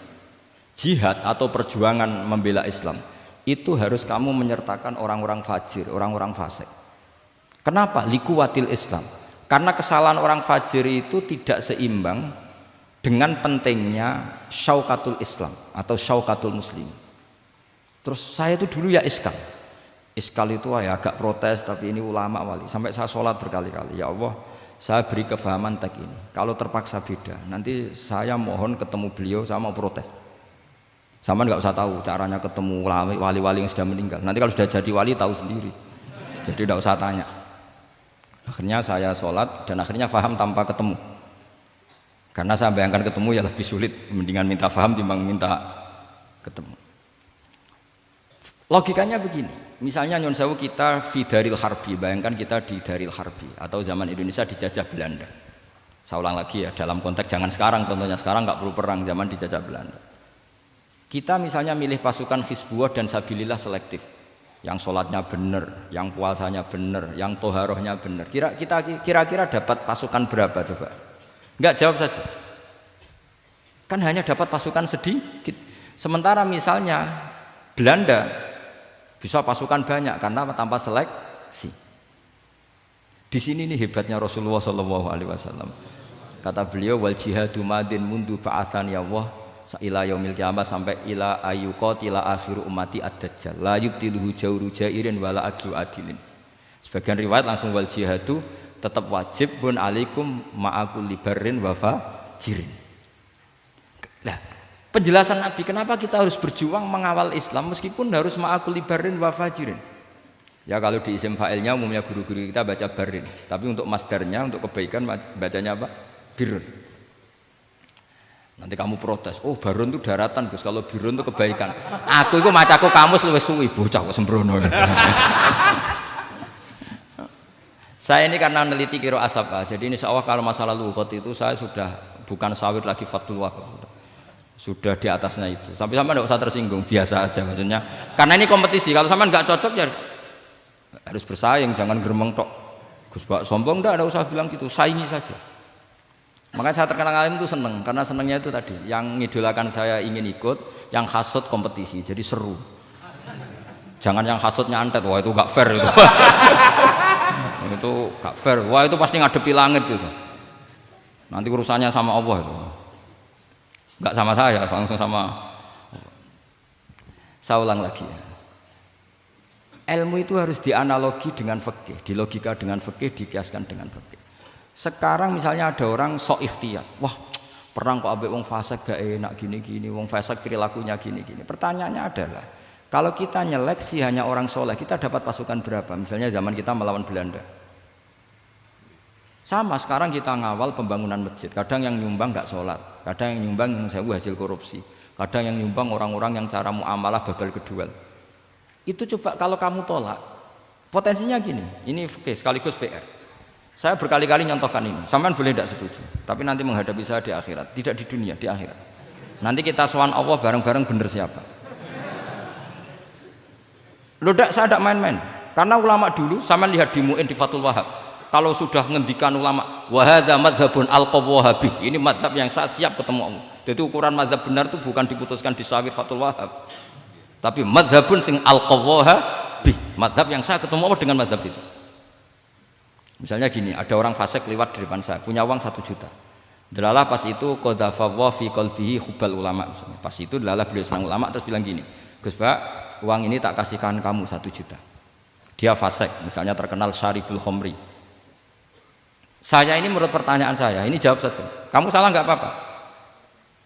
jihad atau perjuangan membela Islam itu harus kamu menyertakan orang-orang fajir, orang-orang fasik. Kenapa? Likuwatil Islam. Karena kesalahan orang fajir itu tidak seimbang dengan pentingnya syaukatul Islam atau syaukatul Muslim. Terus saya itu dulu ya iskal itu ya agak protes, tapi ini ulama wali. Sampai saya sholat berkali-kali, ya Allah, saya beri kefahaman tag ini. Kalau terpaksa beda, nanti saya mohon ketemu beliau, saya mau protes. Sama nggak usah tahu caranya ketemu wali-wali yang sudah meninggal. Nanti kalau sudah jadi wali tahu sendiri. Jadi tidak usah tanya. Akhirnya saya sholat dan akhirnya faham tanpa ketemu. Karena saya bayangkan ketemu ya lebih sulit, mendingan minta faham timbang minta ketemu. Logikanya begini, misalnya nyun sewu kita di Daril Harbi, bayangkan kita di Daril Harbi atau zaman Indonesia dijajah Belanda. Saya ulang lagi ya, dalam konteks jangan sekarang, contohnya sekarang nggak perlu perang, zaman dijajah Belanda. Kita misalnya milih pasukan Hizbullah dan Sabilillah selektif, yang sholatnya benar, yang puasanya benar, yang toharohnya benar. Kira-kira dapat pasukan berapa coba? Nggak, jawab saja. Kan hanya dapat pasukan sedikit. Sementara misalnya Belanda Bisa pasukan banyak karena tanpa seleksi. Di sini nih hebatnya Rasulullah Shallallahu Alaihi Wasallam. Kata beliau wal jihadu madin mundu ba'atsan ya Allah ila yaumil qiyamah sampai ila ayyuqatila akhiru ummati ad-dajjal la yubtiluhu jawru jairin wala adlu adilin. Sebagian riwayat langsung wal jihadu tetap wajib pun alaikum ma'akul libarin wafa jirin. Nah, penjelasan Nabi kenapa kita harus berjuang mengawal Islam meskipun harus ma'akul libarin wafa jirin. Ya kalau di isim fa'ilnya umumnya guru-guru kita baca barin, tapi untuk masdarnya untuk kebaikan bacanya apa? Birun. Nanti kamu protes, oh barun itu daratan Gus, kalau birun itu kebaikan. Aku itu macaku kamus luwes suwi bocah kok sembrono. Saya ini karena meneliti kiro asapa, jadi insya Allah kalau masalah lughat itu saya sudah bukan sawir lagi Fathul Wahab, sudah di atasnya itu. Sampai sama tidak usah tersinggung, biasa aja maksudnya. Karena ini kompetisi, kalau sama nggak cocok ya harus bersaing, jangan geremeng tok. Gus Pak sombong tidak usah bilang gitu, saingi saja. Makanya saya terkenal alim itu seneng, karena senengnya itu tadi, yang ngidolakan saya ingin ikut, yang hasut kompetisi, jadi seru. Jangan yang hasutnya antet, wah itu nggak fair itu. Itu gak fair, wah itu pasti ngadepi langit gitu. Nanti urusannya sama Allah itu, nggak sama saya, langsung sama. Saya ulang lagi ya. Ilmu itu harus dianalogi dengan fikih, dilogika dengan fikih, dikiaskan dengan fikih. Sekarang misalnya ada orang sok ikhtiyat, wah perang kok ambek wong fasik gak enak gini-gini, wong fasik perilakunya gini-gini. Pertanyaannya adalah, kalau kita nyeleksi hanya orang soleh, kita dapat pasukan berapa? Misalnya zaman kita melawan Belanda. Sama sekarang kita ngawal pembangunan masjid. Kadang yang nyumbang nggak sholat, kadang yang nyumbang yang sewu hasil korupsi, kadang yang nyumbang orang-orang yang cara muamalah babal kedua. Itu coba kalau kamu tolak, potensinya gini. Ini oke, sekaligus PR. Saya berkali-kali nyontohkan ini. Sampean boleh tidak setuju, tapi nanti menghadapi saya di akhirat, tidak di dunia, di akhirat. Nanti kita sowan Allah bareng-bareng bener siapa? Loh, saya tidak main-main. Karena ulama dulu, sama lihat di Mu'in di Fathul Wahab. Kalau sudah ngendikan ulama, wahada madhabun al-qawahabi, ini madhab yang saya siap ketemu Allah. Jadi ukuran madhab benar itu bukan diputuskan di sawir Fathul Wahab, tapi madhabun sing al-qawahabi, madhab yang saya ketemu Allah dengan madhab itu. Misalnya gini, ada orang fasik lewat di depan saya, punya uang 1 juta. Delalah pas itu qadhafa fi qalbihi hubbal ulama. Misalnya. Pas itu delalah beliau senang ulama terus bilang gini, Gus Pak, uang ini tak kasihkan kamu 1 juta. Dia fasik, misalnya terkenal syaribul khomri. Saya ini menurut pertanyaan saya, ini jawab saja. Kamu salah nggak apa-apa.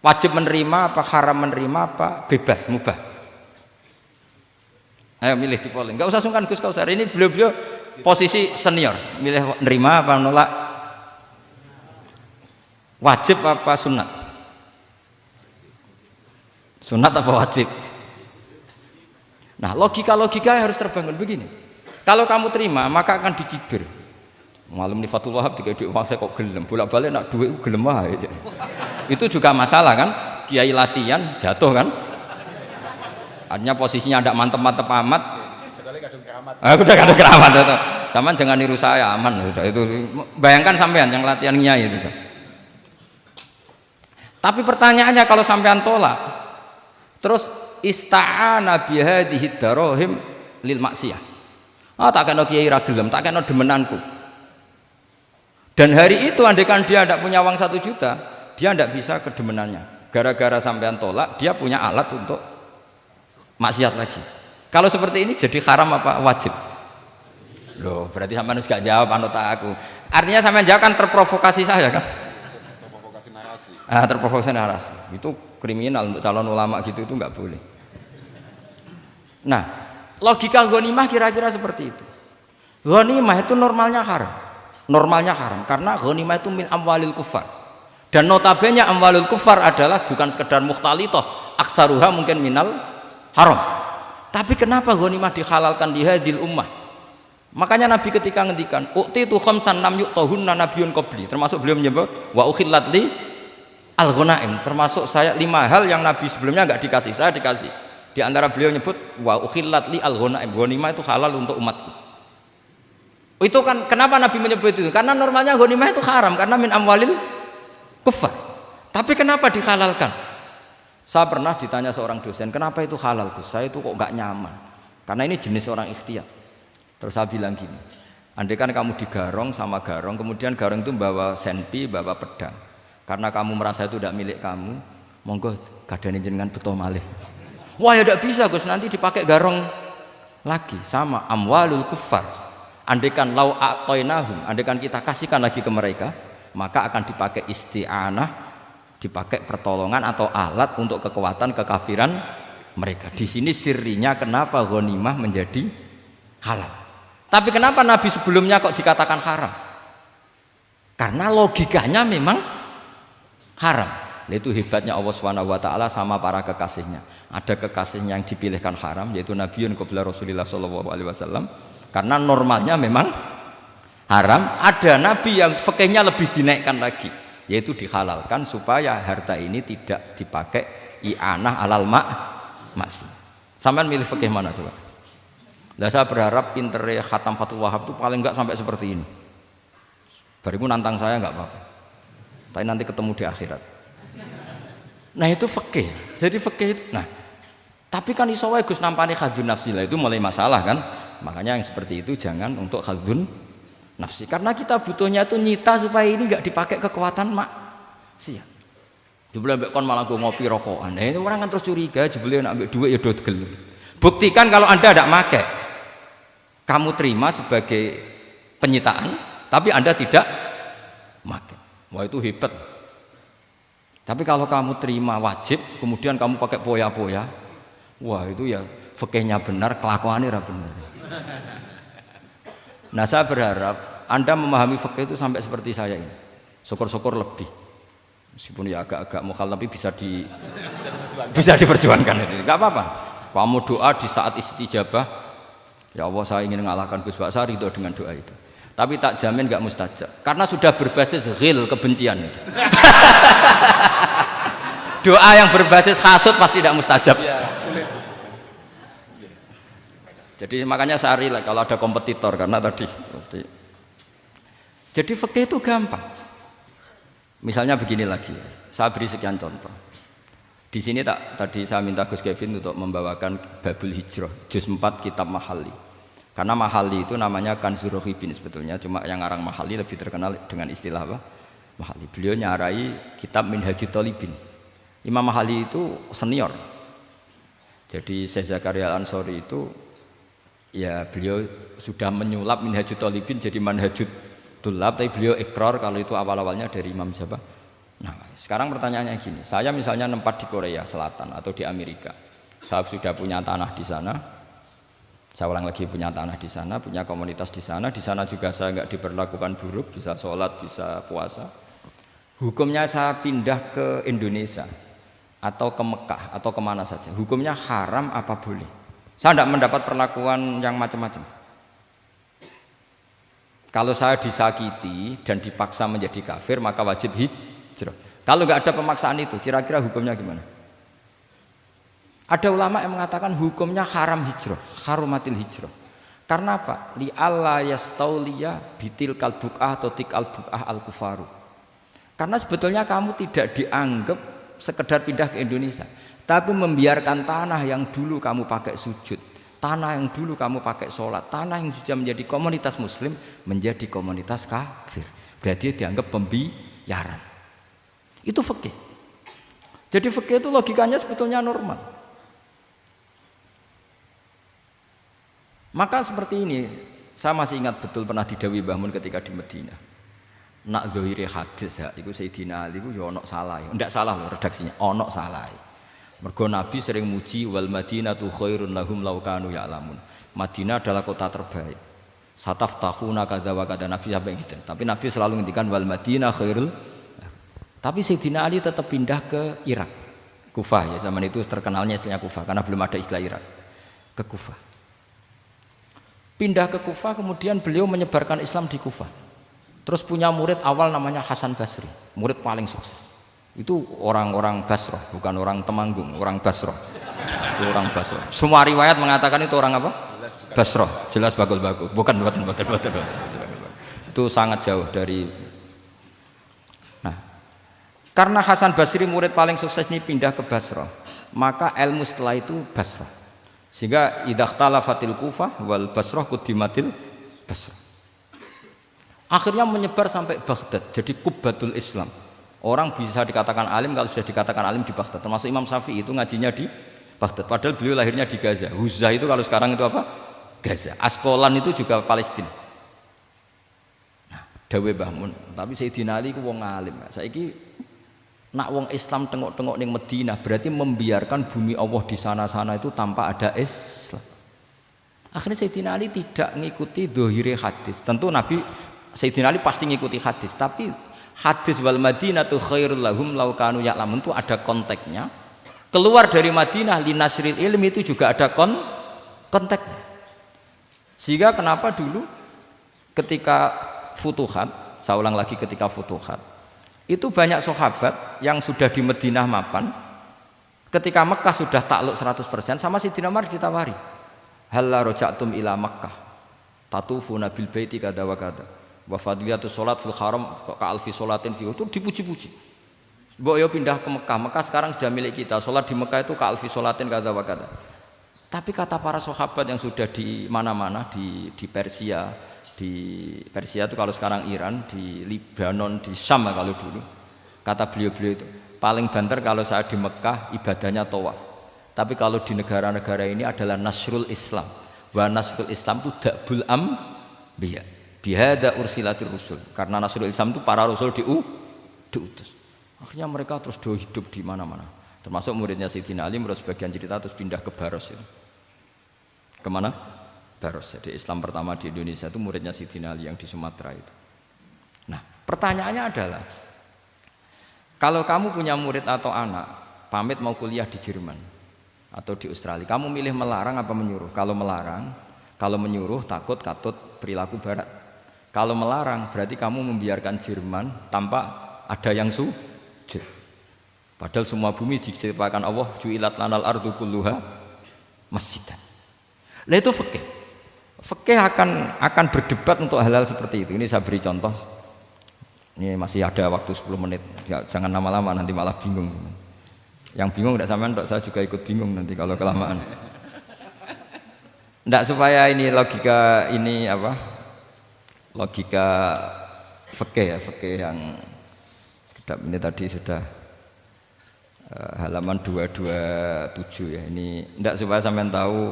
Wajib menerima apa, haram menerima apa, bebas, mubah. Ayo milih di polling. Nggak usah sungkan Gus Kausar. Ini beliau-beliau posisi senior. Milih menerima apa menolak. Wajib apa sunat? Sunat apa wajib? Nah, logika-logika harus terbangun begini. Kalau kamu terima, maka akan dicibir. Malam di Fathul Wahab tiga duit saya kok gelem, bolak-balik nak duit gelem aja. Itu juga masalah kan? Kiai latihan jatuh kan? Artinya posisinya ada mantep-mantep amat. Udah kadang keramat itu. Sama jangan niru saya, aman udah itu. Bayangkan sampean yang latihan nyai itu. Tapi pertanyaannya kalau sampean tolak, terus ista'ana bihadhihi darahim lil maksiyah. Ah tak kena kiai ra gelem, tak kena demenanku. Dan hari itu andaikan dia tidak punya uang 1 juta, dia tidak bisa kedemenannya. Gara-gara sampean tolak, dia punya alat untuk maksiat lagi. Kalau seperti ini jadi haram apa wajib? Loh, berarti sampean gak jawab anut aku. Artinya sampean jawab kan terprovokasi saya kan? Terprovokasi narasi. Terprovokasi narasi. Itu kriminal untuk calon ulama gitu, itu nggak boleh. Nah, logika ghanimah kira-kira seperti itu. Ghanimah itu normalnya haram. Normalnya haram karena ghanimah itu min amwalil kufar. Dan notabene amwalul kufar adalah bukan sekedar mukhtalithah, aksaruha mungkin minal haram. Tapi kenapa ghanimah dihalalkan di hadil ummah? Makanya Nabi ketika ngendikan uqtitu khamsan lam yu'tahunna nabiyyun qabli, termasuk beliau menyebut wa ukhillat li al-ghanaim, termasuk saya 5 hal yang Nabi sebelumnya enggak dikasih, saya dikasih. Di antara beliau nyebut wa ukhillat li al-ghanaim, ghanimah itu halal untuk umatku. Itu kan kenapa Nabi menyebut itu? Karena normalnya ghanimah itu haram karena min amwalil kufar. Tapi kenapa dihalalkan? Saya pernah ditanya seorang dosen, kenapa itu halal Gus? Saya itu kok nggak nyaman. Karena ini jenis orang ikhtiyat. Terus saya bilang gini, andai kan kamu digarong sama garong, kemudian garong itu bawa senpi, bawa pedang. Karena kamu merasa itu tidak milik kamu, monggo gadani jenengan betul malih. Wah ya tidak bisa Gus, nanti dipakai garong lagi. Sama amwalul kuffar. Andai kan lau a'toinahum, andai kan kita kasihkan lagi ke mereka, maka akan dipakai isti'anah, dipakai pertolongan atau alat untuk kekuatan kekafiran mereka. Di sini sirinya kenapa ghanimah menjadi halal. Tapi kenapa Nabi sebelumnya kok dikatakan haram? Karena logikanya memang haram. Itu hebatnya Allah Subhanahu wa taala sama para kekasihnya. Ada kekasihnya yang dipilihkan haram, yaitu Nabiun qabla Rasulillah sallallahu alaihi wasallam, karena normalnya memang haram. Ada nabi yang fikihnya lebih dinaikkan lagi, yaitu dihalalkan supaya harta ini tidak dipakai i'anah alal maksi. Sampean milih fikih mana coba? Lah saya berharap pintere Khatam Fathul Wahab itu paling enggak sampai seperti ini. Bariku nantang saya enggak apa-apa. Tapi nanti ketemu di akhirat. Nah itu fikih. Jadi fikih itu. Nah, tapi kan iso wae Gus nampani khadzun nafsi lah, itu mulai masalah kan. Makanya yang seperti itu jangan untuk khadzun nafsi. Karena kita butuhnya itu nyita supaya ini enggak dipakai kekuatan maksiat. Jebule mbek kon malah ngopi rokokan. Nah, ini orang kan terus curiga, jebule nek ambek duit ya do gel. Buktikan kalau Anda tidak pakai. Kamu terima sebagai penyitaan, tapi Anda tidak pakai. Wah itu hebat. Tapi kalau kamu terima wajib, kemudian kamu pakai poya-poya, wah itu ya fikihnya benar, kelakuannya ra benar. Nah saya berharap Anda memahami fikih itu sampai seperti saya ini. Syukur-syukur lebih. Meskipun ya agak-agak mukhalaf tapi bisa diperjuangkan itu. Enggak apa-apa. Kamu doa di saat istijabah, ya Allah saya ingin mengalahkan Gus Baksa, ridho dengan doa itu. Tapi tak jamin enggak mustajab. Karena sudah berbasis ghil, kebencian itu. Doa yang berbasis hasud pasti tidak mustajab. Jadi makanya saya rela kalau ada kompetitor, karena tadi pasti. Jadi fikih itu gampang. Misalnya begini lagi, saya beri sekian contoh. Di sini tadi saya minta Gus Kevin untuk membawakan Babul Hijrah, juz 4 kitab Mahalli. Karena Mahalli itu namanya Kanzur Rohibin sebetulnya, cuma yang ngarang Mahalli lebih terkenal dengan istilah apa? Mahalli. Beliau nyarai kitab Minhajut Thalibin. Imam Mahalli itu senior. Jadi Syekh Zakaria Al-Ansori itu ya beliau sudah menyulap Minhajut Thalibin jadi Manhajut Tulab, tapi beliau ikrar kalau itu awal-awalnya dari Imam siapa? Nah, sekarang pertanyaannya gini, saya misalnya nempat di Korea Selatan atau di Amerika, saya sudah punya tanah di sana, saya ulang lagi punya tanah di sana, punya komunitas di sana juga saya nggak diperlakukan buruk, bisa sholat, bisa puasa. Hukumnya saya pindah ke Indonesia atau ke Mekah atau kemana saja, hukumnya haram apa boleh? Saya tidak mendapat perlakuan yang macam-macam. Kalau saya disakiti dan dipaksa menjadi kafir, maka wajib hijrah. Kalau nggak ada pemaksaan itu, kira-kira hukumnya gimana? Ada ulama yang mengatakan hukumnya haram hijrah, harumatil hijrah. Karena apa? Li alla yastauliya bitil kalbukah atau tikal bukah al kufaru. Karena sebetulnya kamu tidak dianggap sekedar pindah ke Indonesia, tapi membiarkan tanah yang dulu kamu pakai sujud, tanah yang dulu kamu pakai sholat, tanah yang sudah menjadi komunitas muslim menjadi komunitas kafir. Berarti dianggap pembiaran. Itu fikih. Jadi fikih itu logikanya sebetulnya normal. Maka seperti ini, saya masih ingat betul pernah didhawuhi Mbah Mun ketika di Madinah. Nak zahire hadis ya, iku Sayyidina Ali iku ya ono salah. Ndak salah loh redaksinya, ono salah. Mergo Nabi sering muji wal Madinatu khairun lahum law kanu ya'lamun. Madinah adalah kota terbaik. Sataftahuna kadza wa kadza, Nabi sampai gitu. Tapi Nabi selalu ngendikan wal Madinah khairul. Tapi Sayyidina Ali tetap pindah ke Irak, Kufah ya, zaman itu terkenalnya istilahnya Kufah karena belum ada istilah Irak. Ke Kufah. Pindah ke Kufah, kemudian beliau menyebarkan Islam di Kufah. Terus punya murid awal namanya Hasan Basri, murid paling sukses. Itu orang-orang Basrah, bukan orang Temanggung, orang Basrah. Itu orang Basrah. Semua riwayat mengatakan itu orang apa? Basrah, jelas bagul-bagul. Bukan. Itu sangat jauh dari. Nah, karena Hasan Basri murid paling sukses ini pindah ke Basrah, maka ilmu setelah itu Basrah. Sehingga idza ikhtalafatil Kufah wal Basrah quddimatil Basrah. Akhirnya menyebar sampai Baghdad, jadi kubbatul Islam. Orang bisa dikatakan alim kalau sudah dikatakan alim di Baghdad. Termasuk Imam Syafi'i itu ngajinya di Baghdad. Padahal beliau lahirnya di Gaza. Huzah itu kalau sekarang itu apa? Gaza. Askolan itu juga Palestina. Nah, dawe Mbah Mun. Tapi Sayyidina Ali ku wong alim. Saiki nak wong Islam tengok-tengok ning Madinah berarti membiarkan bumi Allah di sana-sana itu tanpa ada Islam. Akhirnya Sayyidina Ali tidak mengikuti dohire hadis. Tentu Nabi Sayyidina Ali pasti mengikuti hadis, tapi hadis wal Madinatu khairul lahum law kanu ya'lamun itu ada konteksnya. Keluar dari Madinah linasril ilmi itu juga ada konteksnya. Sehingga kenapa dulu ketika futuhat, saya ulang lagi ketika futuhat, itu banyak sahabat yang sudah di Madinah mapan, ketika Mekah sudah takluk 100% sama Sayyidina Umar ditawari, halla raja'tum ila Makkah tatufuna bil baiti kada wa kada wa fadliyatus salat fil haram ka alfi salatin fi, itu dipuji-puji. Mbok yo pindah ke Mekah, Mekah sekarang sudah milik kita, salat di Mekah itu ka alfi salatin kada wa kada. Tapi kata para sahabat yang sudah di mana-mana, di Persia itu kalau sekarang Iran, di Lebanon, di Syam kalau dulu, kata beliau-beliau itu paling banter kalau saya di Mekah ibadahnya tawaf, tapi kalau di negara-negara ini adalah nasrul Islam. Wa nasrul Islam itu da'bul ambiya bihada ursilatir rusul, karena nasrul Islam itu para rasul diutus. Akhirnya mereka terus hidup di mana-mana, termasuk muridnya Sayyidina Ali, menurut sebagian cerita terus pindah ke Baros itu. Kemana? Baros. Jadi Islam pertama di Indonesia itu muridnya Sayyidina Ali yang di Sumatera itu. Nah, pertanyaannya adalah, kalau kamu punya murid atau anak pamit mau kuliah di Jerman atau di Australia, kamu milih melarang apa menyuruh? Kalau melarang, kalau menyuruh takut katut perilaku barat. Kalau melarang berarti kamu membiarkan Jerman tanpa ada yang sujud. Padahal semua bumi diciptakan Allah, ju'ilat lanal ardu kulluha masjidan. Lah itu fikih. Fikih akan berdebat untuk hal-hal seperti itu. Ini saya beri contoh. Ini masih ada waktu 10 menit. Ya, jangan lama-lama nanti malah bingung. Yang bingung tidak sampean, saya juga ikut bingung nanti kalau kelamaan. Tidak, supaya ini logika ini apa? Logika fikih ya, fikih yang sedap ini tadi sudah halaman 227 ya. Ini tidak supaya sampean tahu,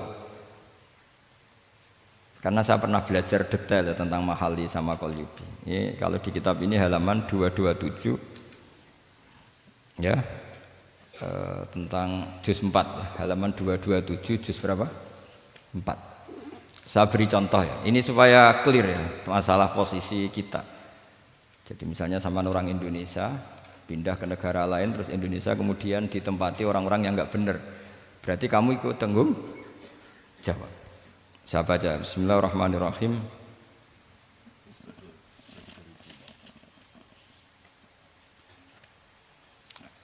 karena saya pernah belajar detail ya tentang Mahali sama Qalyubi. Ini kalau di kitab ini halaman 227 ya, tentang juz 4 ya, halaman 227 juz berapa? 4. Saya beri contoh ya, ini supaya clear ya masalah posisi kita. Jadi misalnya sama orang Indonesia pindah ke negara lain, terus Indonesia kemudian ditempati orang-orang yang nggak benar, berarti kamu ikut tanggung jawab. Saya baca, Bismillahirrahmanirrahim.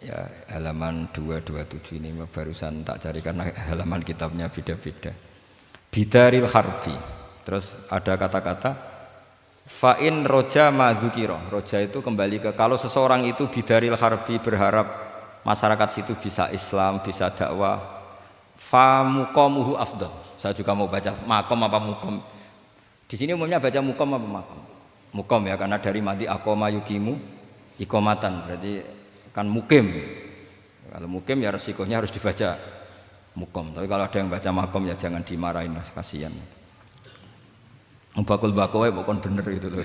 Ya, halaman 227 ini barusan tak cari karena halaman kitabnya beda-beda. Bidaril harbi. Terus ada kata-kata fa'in roja madzukiro. Roja itu kembali ke kalau seseorang itu bidaril harbi berharap masyarakat situ bisa Islam, bisa dakwah, fa muqamuhu afdal. Saya juga mau baca makom apa mukom. Di sini umumnya baca mukom apa makom. Mukom ya, karena dari mati akoma yukimu ikomatan, berarti kan mukim. Kalau mukim ya resikonya harus dibaca mukom. Tapi kalau ada yang baca makom ya jangan dimarahin, mas, kasihan. Bakul bakowe bukan bener itu loh.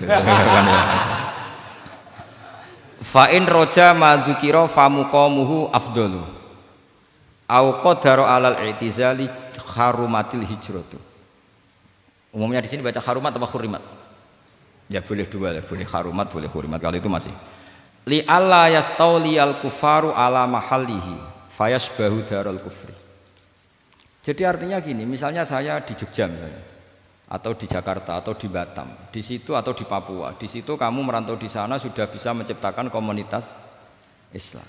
Fa'in roja madzukiro famuqamuhu afdalu. Au qadara alal i'tizali harumatil hijratu. Umumnya di sini baca harumat atau hurimat? Ya boleh dua, ya. Boleh harumat, boleh hurimat. Kalau itu masih. Li alla yastauliyal kufaru ala mahallihi fayasbahu darul kufri. Jadi artinya gini, misalnya saya di Jogja misalnya, atau di Jakarta atau di Batam, di situ atau di Papua, di situ kamu merantau di sana sudah bisa menciptakan komunitas Islam.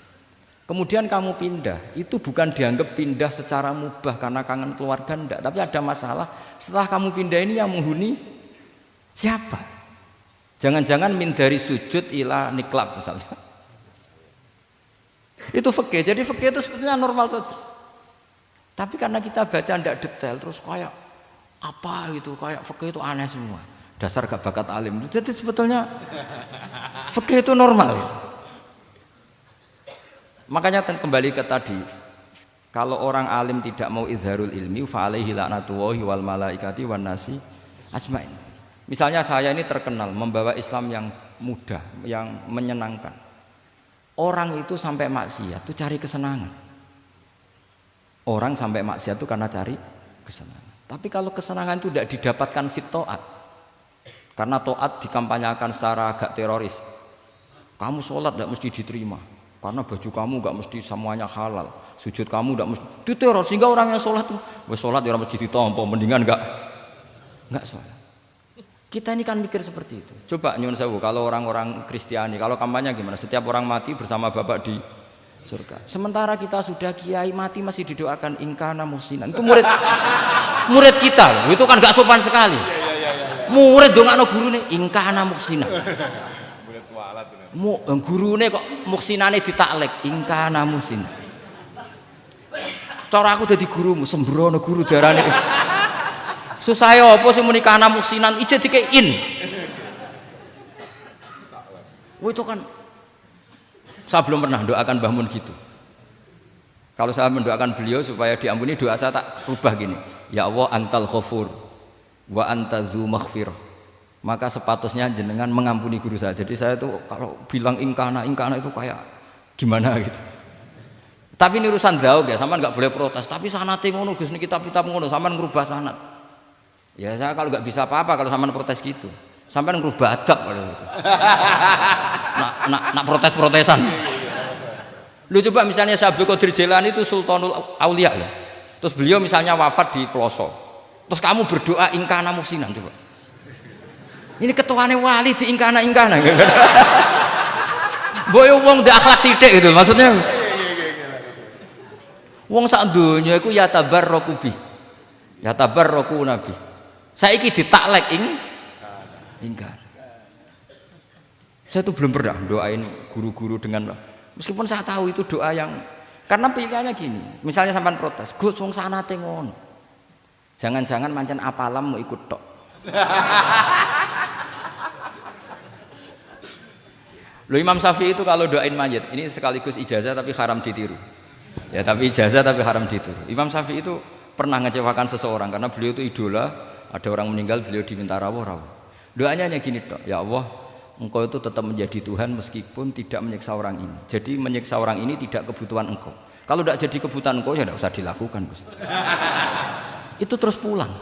Kemudian kamu pindah, itu bukan dianggap pindah secara mubah karena kangen keluarga, enggak, tapi ada masalah. Setelah kamu pindah ini yang menghuni siapa? Jangan-jangan min dari sujud ila niklab misalnya. Itu fikih. Jadi fikih itu sebetulnya normal saja. Tapi karena kita baca tidak detail, terus kayak apa gitu, kayak fikih itu aneh semua. Dasar gak bakat alim. Jadi sebetulnya fikih itu normal. Gitu. Makanya kembali ke tadi, kalau orang alim tidak mau izharul ilmi, fa alaihi la'natullahi wal malaikati wan nasi ajmain. Misalnya saya ini terkenal membawa Islam yang mudah, yang menyenangkan. Orang itu sampai maksiat itu cari kesenangan. Orang sampai maksiat itu karena cari kesenangan. Tapi kalau kesenangan itu tidak didapatkan fit to'at, karena to'at dikampanyakan secara agak teroris. Kamu sholat tidak mesti diterima, karena baju kamu nggak mesti semuanya halal. Sujud kamu tidak mesti diteror, sehingga orang yang sholat tuh, sholat ya orang mesti ditompo, mendingan nggak sholat. Kita ini kan mikir seperti itu. Coba nyun sewu, kalau orang-orang Kristiani, kalau kampanye gimana? Setiap orang mati bersama Bapak di surga. Sementara kita sudah kiai mati masih didoakan ingkana muhsinan. Itu murid kita loh. Itu kan gak sopan sekali. Murid dongakno gurune ingkana muhsinan. Murid kualat. Gurune kok muhsinane ditaklek ingkana muhsinan. Cara aku dadi gurumu sembrono guru darane. Susah ya apa sing muni kana muhsinan ije dikein. Itu kan saya belum pernah doakan Mbah Mun gitu. Kalau saya mendoakan beliau supaya diampuni, doa saya tak rubah gini. Ya Allah antal ghafur wa anta dzu maghfirah. Maka sepatutnya jenengan mengampuni guru saya. Jadi saya itu kalau bilang ingkana itu kayak gimana gitu. Tapi ini urusan daug ya, sampean enggak boleh protes. Tapi sanate ngono Gus, niki kitab ngono, sampean ngrubah sanad. Ya saya kalau enggak bisa apa-apa kalau sampean protes gitu. Sampai ngerubah adab kalau gitu. Nak protes-protesan. Lu coba misalnya Syekh Abdul Qadir Jailani itu Sultanul Aulia ya. Terus beliau misalnya wafat di Ploso. Terus kamu berdoa ingkana muhsinan coba. Ini ketuane wali di ingkana. Boyo wong ndek akhlak sithik gitu maksudnya. Wong sak donya iku ya tabarraku bi. Ya tabarraku nabi. Saiki ditaklek ingkar. Saya tuh belum pernah doain guru-guru dengan, meskipun saya tahu itu doa yang, karena pilihannya gini, misalnya sampean protes, Gus wong sanate ngono. Jangan-jangan mancen apalam mau ikut tok. Loh Imam Syafi'i itu kalau doain mayit, ini sekaligus ijazah tapi haram ditiru. Ya tapi ijazah tapi haram ditiru. Imam Syafi'i itu pernah ngecewakan seseorang karena beliau itu idola, ada orang meninggal beliau diminta rawuh. Doanya hanya gini toh, ya Allah, Engkau itu tetap menjadi Tuhan meskipun tidak menyiksa orang ini. Jadi menyiksa orang ini tidak kebutuhan Engkau. Kalau tidak jadi kebutuhan Engkau ya tidak usah dilakukan. Itu terus pulang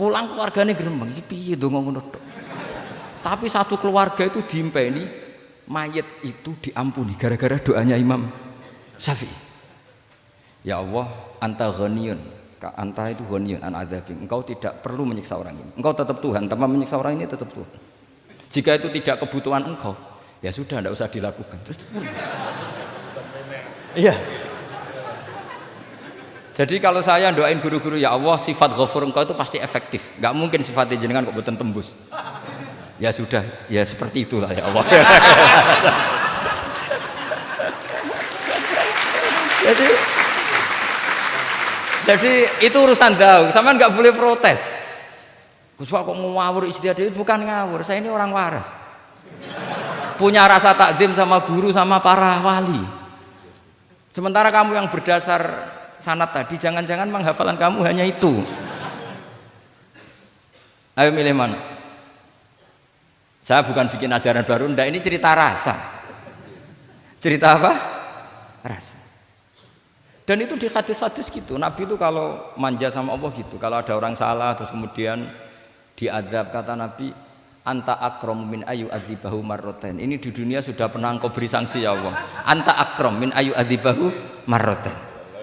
keluarganya gerembeng. Piye dong ngono tok. Tapi satu keluarga itu diimpeni, mayat itu diampuni gara-gara doanya Imam Syafi'i. Ya Allah, anta ghaniyun. Anta itu ghaniyun an adzabin. Engkau tidak perlu menyiksa orang ini. Engkau tetap Tuhan, tanpa menyiksa orang ini tetap Tuhan. Jika itu tidak kebutuhan engkau, ya sudah tidak usah dilakukan. Terus iya. Jadi kalau saya doain guru-guru ya Allah sifat ghafur engkau itu pasti efektif. Enggak mungkin sifatnya jenengan kok boten tembus. Ya sudah, ya seperti itulah ya Allah. Jadi itu urusan daug, sampean nggak boleh protes. Gus Pak kok ngawur ijtihad itu bukan ngawur, saya ini orang waras. Punya rasa takzim sama guru sama para wali. Sementara kamu yang berdasar sanad tadi, jangan-jangan menghafalan kamu hanya itu. Ayo milih mana? Saya bukan bikin ajaran baru, ndak, ini cerita rasa. Cerita apa? Rasa. Dan itu di hadis-hadis gitu, Nabi itu kalau manja sama Allah gitu, kalau ada orang salah terus kemudian diazab, kata Nabi, anta akram min ayu adzibahu marrotain. Ini di dunia sudah pernah engkau beri sanksi ya Allah. Anta akram min ayu adzibahu marrotain.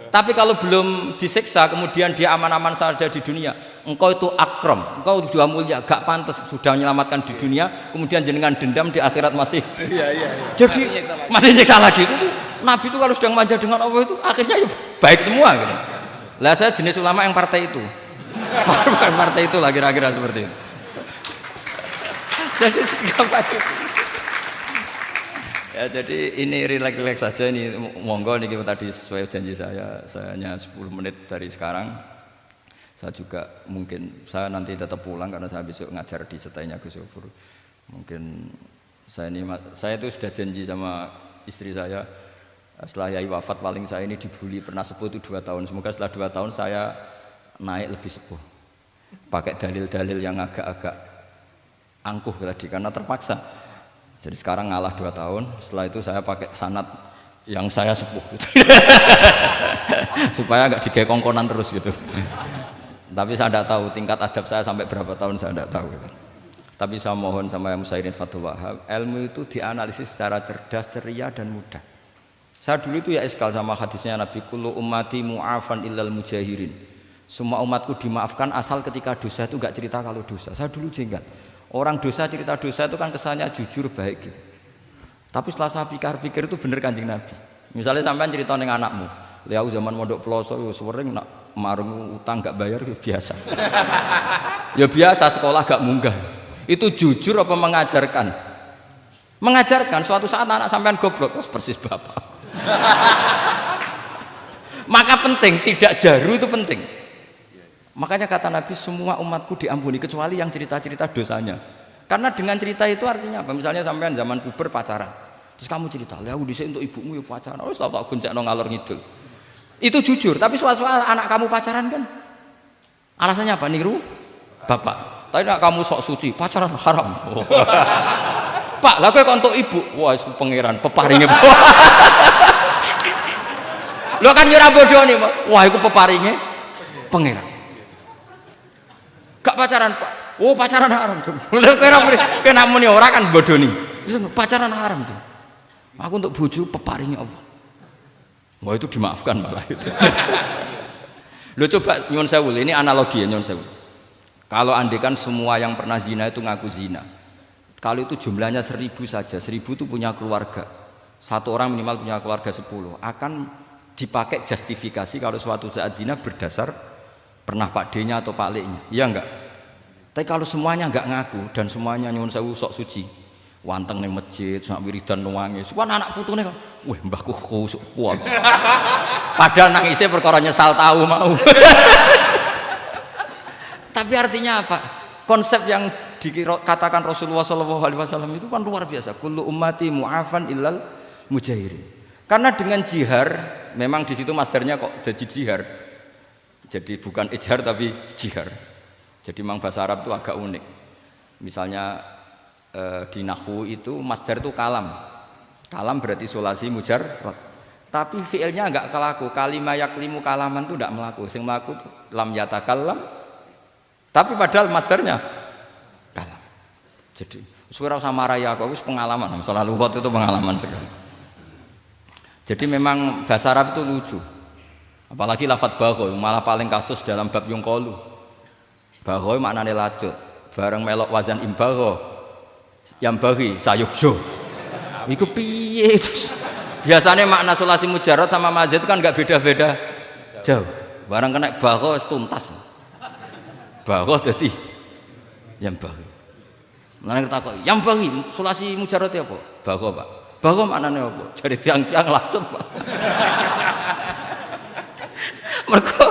Tapi kalau belum disiksa kemudian dia aman-aman saja di dunia, engkau itu akram, engkau sudah mulia, gak pantas sudah menyelamatkan di dunia, kemudian jenengan dendam di akhirat masih. Jadi masih nyiksa lagi itu. Nabi itu kalau sedang manja dengan Allah itu akhirnya ya baik semua gitu. Lah saya jenis ulama yang partai itu. Partai itu lah kira-kira seperti itu. Jadi Ya jadi ini relax saja ini monggo niki tadi sesuai janji saya hanya 10 menit dari sekarang. Saya juga mungkin saya nanti tetap pulang karena saya besok ngajar di setainya Gus Yofur. Mungkin saya itu sudah janji sama istri saya setelah Yai wafat paling saya ini dibully pernah sepuh itu 2 tahun. Semoga setelah 2 tahun saya naik lebih sepuh. Pakai dalil-dalil yang agak-agak angkuh tadi karena terpaksa. Jadi sekarang ngalah 2 tahun, setelah itu saya pakai sanad yang saya sepuh gitu. Supaya nggak digawe kongkonan terus gitu. Tapi saya tidak tahu tingkat adab saya sampai berapa tahun saya tidak tahu gitu. Tapi saya mohon sama yang Musairin Fathul Wahab, ilmu itu dianalisis secara cerdas, ceria dan mudah. Saya dulu itu ya iskal sama hadisnya Nabi kullu ummati mu'afan illal mujahirin. Semua umatku dimaafkan asal ketika dosa itu nggak cerita kalau dosa. Saya dulu jenggat. Orang dosa cerita dosa itu kan kesannya jujur baik gitu. Tapi setelah saya pikir-pikir itu bener Kanjeng Nabi. Misalnya sampean cerita ning anakmu, "Lihat zaman mondok Ploso yo sering nak marung utang gak bayar ya biasa." Ya biasa sekolah gak munggah. Itu jujur apa mengajarkan? Mengajarkan suatu saat anak sampean goblok persis bapak. Maka penting tidak jaru itu penting. Makanya kata Nabi semua umatku diampuni kecuali yang cerita-cerita dosanya. Karena dengan cerita itu artinya apa? Misalnya sampean zaman puber pacaran. Terus kamu cerita, "Lah aku dhisik untuk ibumu ya pacaran." Oh, tak goncekno ngalor ngidul. Itu jujur, tapi soal anak kamu pacaran kan alasannya apa? Niru bapak. Tapi nak kamu sok suci, pacaran haram. Oh. Pak, lah kowe kok untuk ibu? Wah, itu pangeran peparinge. Lo kan nyira bodoni, wah itu peparinge pangeran. Gak pacaran Pak. Oh pacaran haram tuh. Kena muni ora kan bodoni. Pacaran haram tuh. Aku untuk bojo peparinge Allah. Wah itu dimaafkan malah itu. Lo coba nyuwun sewu, ini analogi ya nyuwun sewu. Kalau andekan semua yang pernah zina itu ngaku zina. Kalau itu jumlahnya 1000 saja, 1000 itu punya keluarga. Satu orang minimal punya keluarga 10. Akan dipakai justifikasi kalau suatu saat zina berdasar pernah Pak D-nya atau Pak L-nya, iya enggak? Tapi kalau semuanya enggak ngaku dan semuanya nyuwun sewu sok suci, wanteng ning masjid, sak wiridan nuwangi, suwan anak putune kan, wah mbahku khusuk kuat. Padahal nangisnya perkara nyesal tahu mau. Tapi artinya apa? Konsep yang dikatakan Rasulullah SAW itu kan luar biasa. Kullu ummati mu'afan illal mujahirin. Karena dengan jihar, memang di situ masdarnya kok jadi jihar. Jadi bukan ijhar tapi jihar. Jadi memang bahasa Arab itu agak unik. Misalnya di nahwu itu masdar itu kalam. Kalam berarti sulasi mujarrad. Tapi fiilnya enggak kelaku. Kalimah yaklimu kalaman itu enggak melaku. Sing melaku lam yatakallam. Tapi padahal masdarnya kalam. Jadi suara sama raya aku pengalaman. Masalah lughat itu pengalaman sekali. Jadi memang bahasa Arab itu lucu. Apalagi lafadz bagho malah paling kasus dalam bab yungqolu. Bagho maknane lacut. Bareng melok wazan imbagho. Yang bagi sayukjo. Iku piye? Biasanya makna sulasi mujarrad sama mazid kan enggak beda-beda jauh. Barang kena bagho tuntas. Bagho dadi yang bagi. Nang takok, yang bagi sulasi mujarrad apa? Bagho, Pak. Bagho maknane apa? Jare tiang-tiang lacut, Pak. Mereka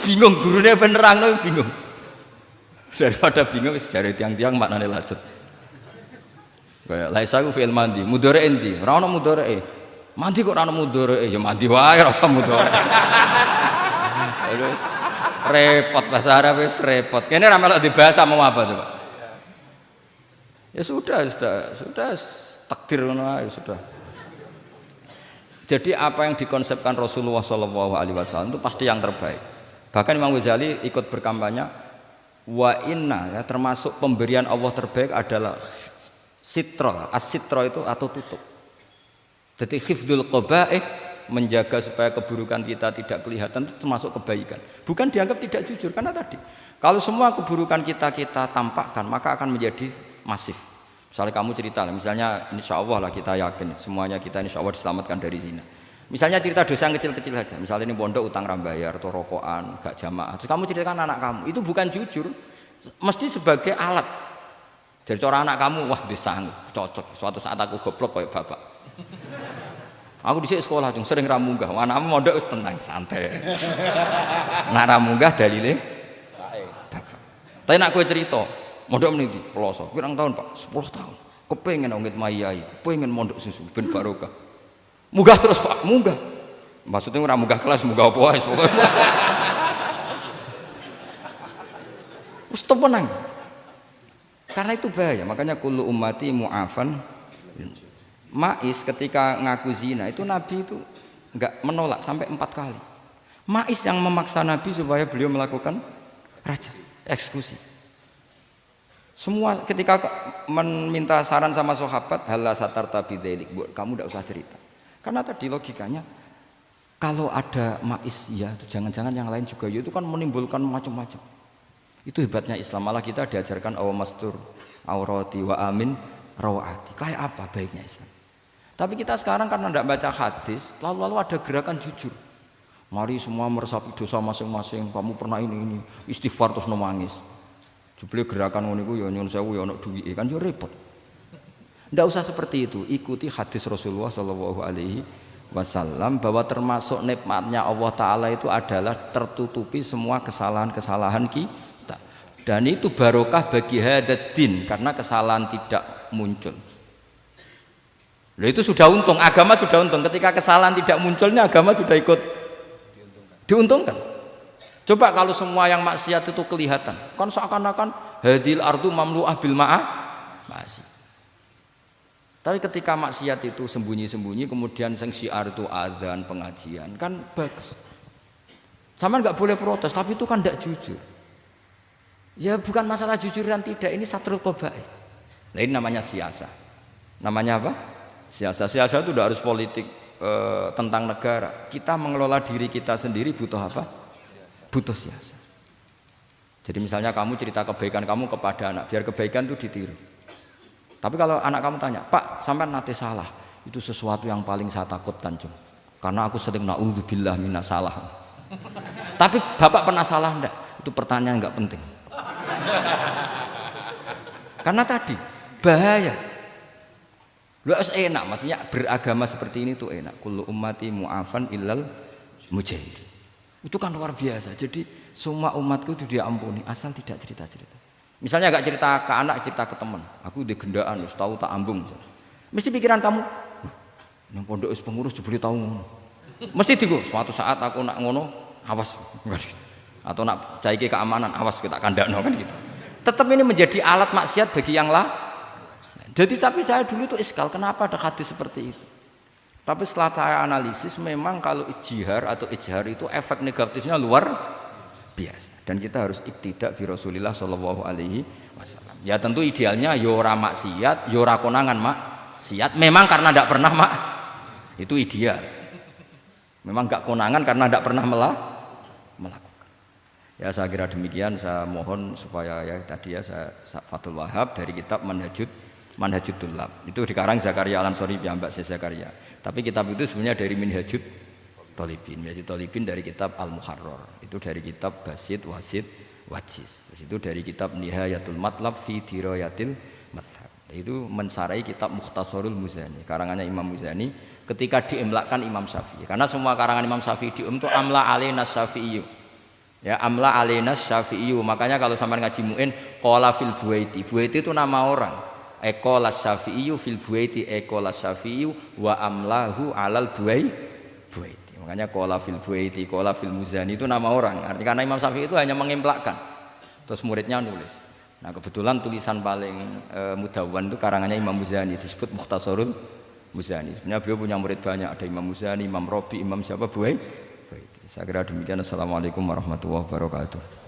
bingung gurunya penerang bingung. Daripada bingung jare tiang-tiang maknane lacut. Kayak laisa ku fi'il mandi, mudhari endi? Ora ono mudhari. Mandi kok ora ono mudhari? Ya mandi wae ora usah mudhari. Terus repot bahasa Arab wis repot. Kene ora melok dibahas mau apa coba? Ya sudah takdir ngono ae sudah. Jadi apa yang dikonsepkan Rasulullah SAW itu pasti yang terbaik. Bahkan Imam Ghazali ikut berkampanye wa inna, ya, termasuk pemberian Allah terbaik adalah sitra. As-sitra itu atau tutup. Jadi hifdzul qaba'ih, menjaga supaya keburukan kita tidak kelihatan itu termasuk kebaikan. Bukan dianggap tidak jujur karena tadi kalau semua keburukan kita tampakkan maka akan menjadi masif. Misalnya kamu cerita, misalnya insya Allah lah kita yakin semuanya kita insya Allah diselamatkan dari zina. Misalnya cerita dosa yang kecil-kecil saja, misalnya ini pondok utang rambayar atau rokokan, gak jamaah. Terus kamu ceritakan anak kamu, itu bukan jujur, mesti sebagai alat. Jadi cara anak kamu, wah disanggup, cocok. Suatu saat aku goblok kayak bapak. Aku dhisik sekolah cung sering ra munggah. Anakmu mondok wis tenang, santai. Nek ra munggah dalile bapak. Tapi nek kowe cerita, mondok meniti Peloso. Pirang tahun, Pak? 10 tahun. Kepengin ngit mayai, kepengin mondok susu ben barokah. Munggah terus, Pak, munggah. Maksudnya ora munggah kelas, munggah apa wae pokoke. Wis tenang. Karena itu bahaya, makanya kullu ummati mu'afan. Ma'is ketika ngaku zina itu Nabi itu enggak menolak sampai 4 kali. Ma'is yang memaksa Nabi supaya beliau melakukan rajam, eksekusi. Semua ketika meminta saran sama sahabat, halla satarta bidzalik, kamu enggak usah cerita. Karena tadi logikanya kalau ada Ma'is ya, jangan-jangan yang lain juga ya, itu kan menimbulkan macam-macam. Itu hebatnya Islam, malah kita diajarkan awamastur aurati wa amin rawati. Kayak apa baiknya Islam? Tapi kita sekarang karena tidak baca hadis, lalu ada gerakan jujur. Mari semua meresapi dosa masing-masing. Kamu pernah ini istighfar terus nangis. Jebule gerakan ngono iku ya nyun sewu ya ono duwike kan yo repot. Tidak usah seperti itu. Ikuti hadis Rasulullah Shallallahu Alaihi Wasallam bahwa termasuk nikmatnya Allah Taala itu adalah tertutupi semua kesalahan-kesalahan kita. Dan itu barokah bagi hadaddin karena kesalahan tidak muncul. Loh itu sudah untung, agama sudah untung. Ketika kesalahan tidak munculnya agama sudah ikut diuntungkan. Coba kalau semua yang maksiat itu kelihatan, kan seakan-akan hadil ardu mamlu'ah bil ma'ah masih. Tapi ketika maksiat itu sembunyi-sembunyi, kemudian sing syiar itu adzan, pengajian, kan bagus. Sama nggak boleh protes, tapi itu kan tidak jujur. Ya bukan masalah jujur dan tidak, ini satrul qabaih. Nah ini namanya siasa. Namanya apa? Siasa itu tidak harus politik tentang negara. Kita mengelola diri kita sendiri butuh apa? Butuh siasa. Jadi misalnya kamu cerita kebaikan kamu kepada anak, biar kebaikan itu ditiru. Tapi kalau anak kamu tanya, Pak, sampai nate salah, itu sesuatu yang paling saya takutkan, Cung. Karena aku sering na'udzubillah minas salah. Tapi Bapak pernah salah enggak? Itu pertanyaan enggak penting. Karena tadi bahaya. Lu enak, maksudnya beragama seperti ini tuh enak. Kullu ummati mu'afan illal mujahid. Itu kan luar biasa. Jadi semua umatku itu diampuni asal tidak cerita-cerita. Misalnya gak cerita ke anak, cerita ke teman. Aku di gendaan, tahu tak ambung. Mesti pikiran kamu, nang pondok is pengurus jebule tahu ngono. Mesti digo, suatu saat aku nak ngono, awas. Atau nak caiki keamanan, awas kita kandakno kan gitu. Tetap ini menjadi alat maksiat bagi yang lain. Jadi tapi saya dulu itu iskal, kenapa ada hadis seperti itu? Tapi setelah saya analisis, memang kalau ijtihad atau ijhar itu efek negatifnya luar biasa. Dan kita harus iktidak bi Rasulillah Shallallahu Alaihi Wasallam. Ya tentu idealnya yora maksiat, yora konangan maksiat. Memang karena tidak pernah itu ideal. Memang gak konangan karena tidak pernah melakukan. Ya saya kira demikian. Saya mohon supaya ya tadi ya saya Fathul Wahab dari kitab Manhajut Tullab. Itu dikarang Zakaria Al-Ansori piyambak Zakaria. Tapi kitab itu sebenarnya dari Minhajut Thalibin. Minhajut Thalibin dari kitab Al-Muharrar. Itu dari kitab Basit, Wasit, Wajiz. Terus itu dari kitab Nihayatul Matlab fi Dirayatil Madhab. Itu mensarai kitab Mukhtasarul Muzani. Karangannya Imam Muzani ketika diimlakkan Imam Syafi'i. Karena semua karangan Imam Syafi'i itu amla alaina Syafi'i. Ya amla alaina Syafi'i. Makanya kalau sampai ngaji muin qala fil Buaiti. Buaiti itu nama orang. Ekolas Syafi'i fil Buaiti, ekolas Syafi'i wa amlahu alal Buaiti. Makanya qala fil Buaiti, qala fil Muzani itu nama orang. Artinya karena Imam Syafi'i itu hanya mengimpakkan. Terus muridnya nulis. Nah kebetulan tulisan paling mudawwan itu karangannya Imam Muzani, disebut Mukhtasarul Muzani. Sebenarnya beliau punya murid banyak, ada Imam Muzani, Imam Robi, Imam siapa Buaiti. Saya kira demikian. Assalamualaikum warahmatullahi wabarakatuh.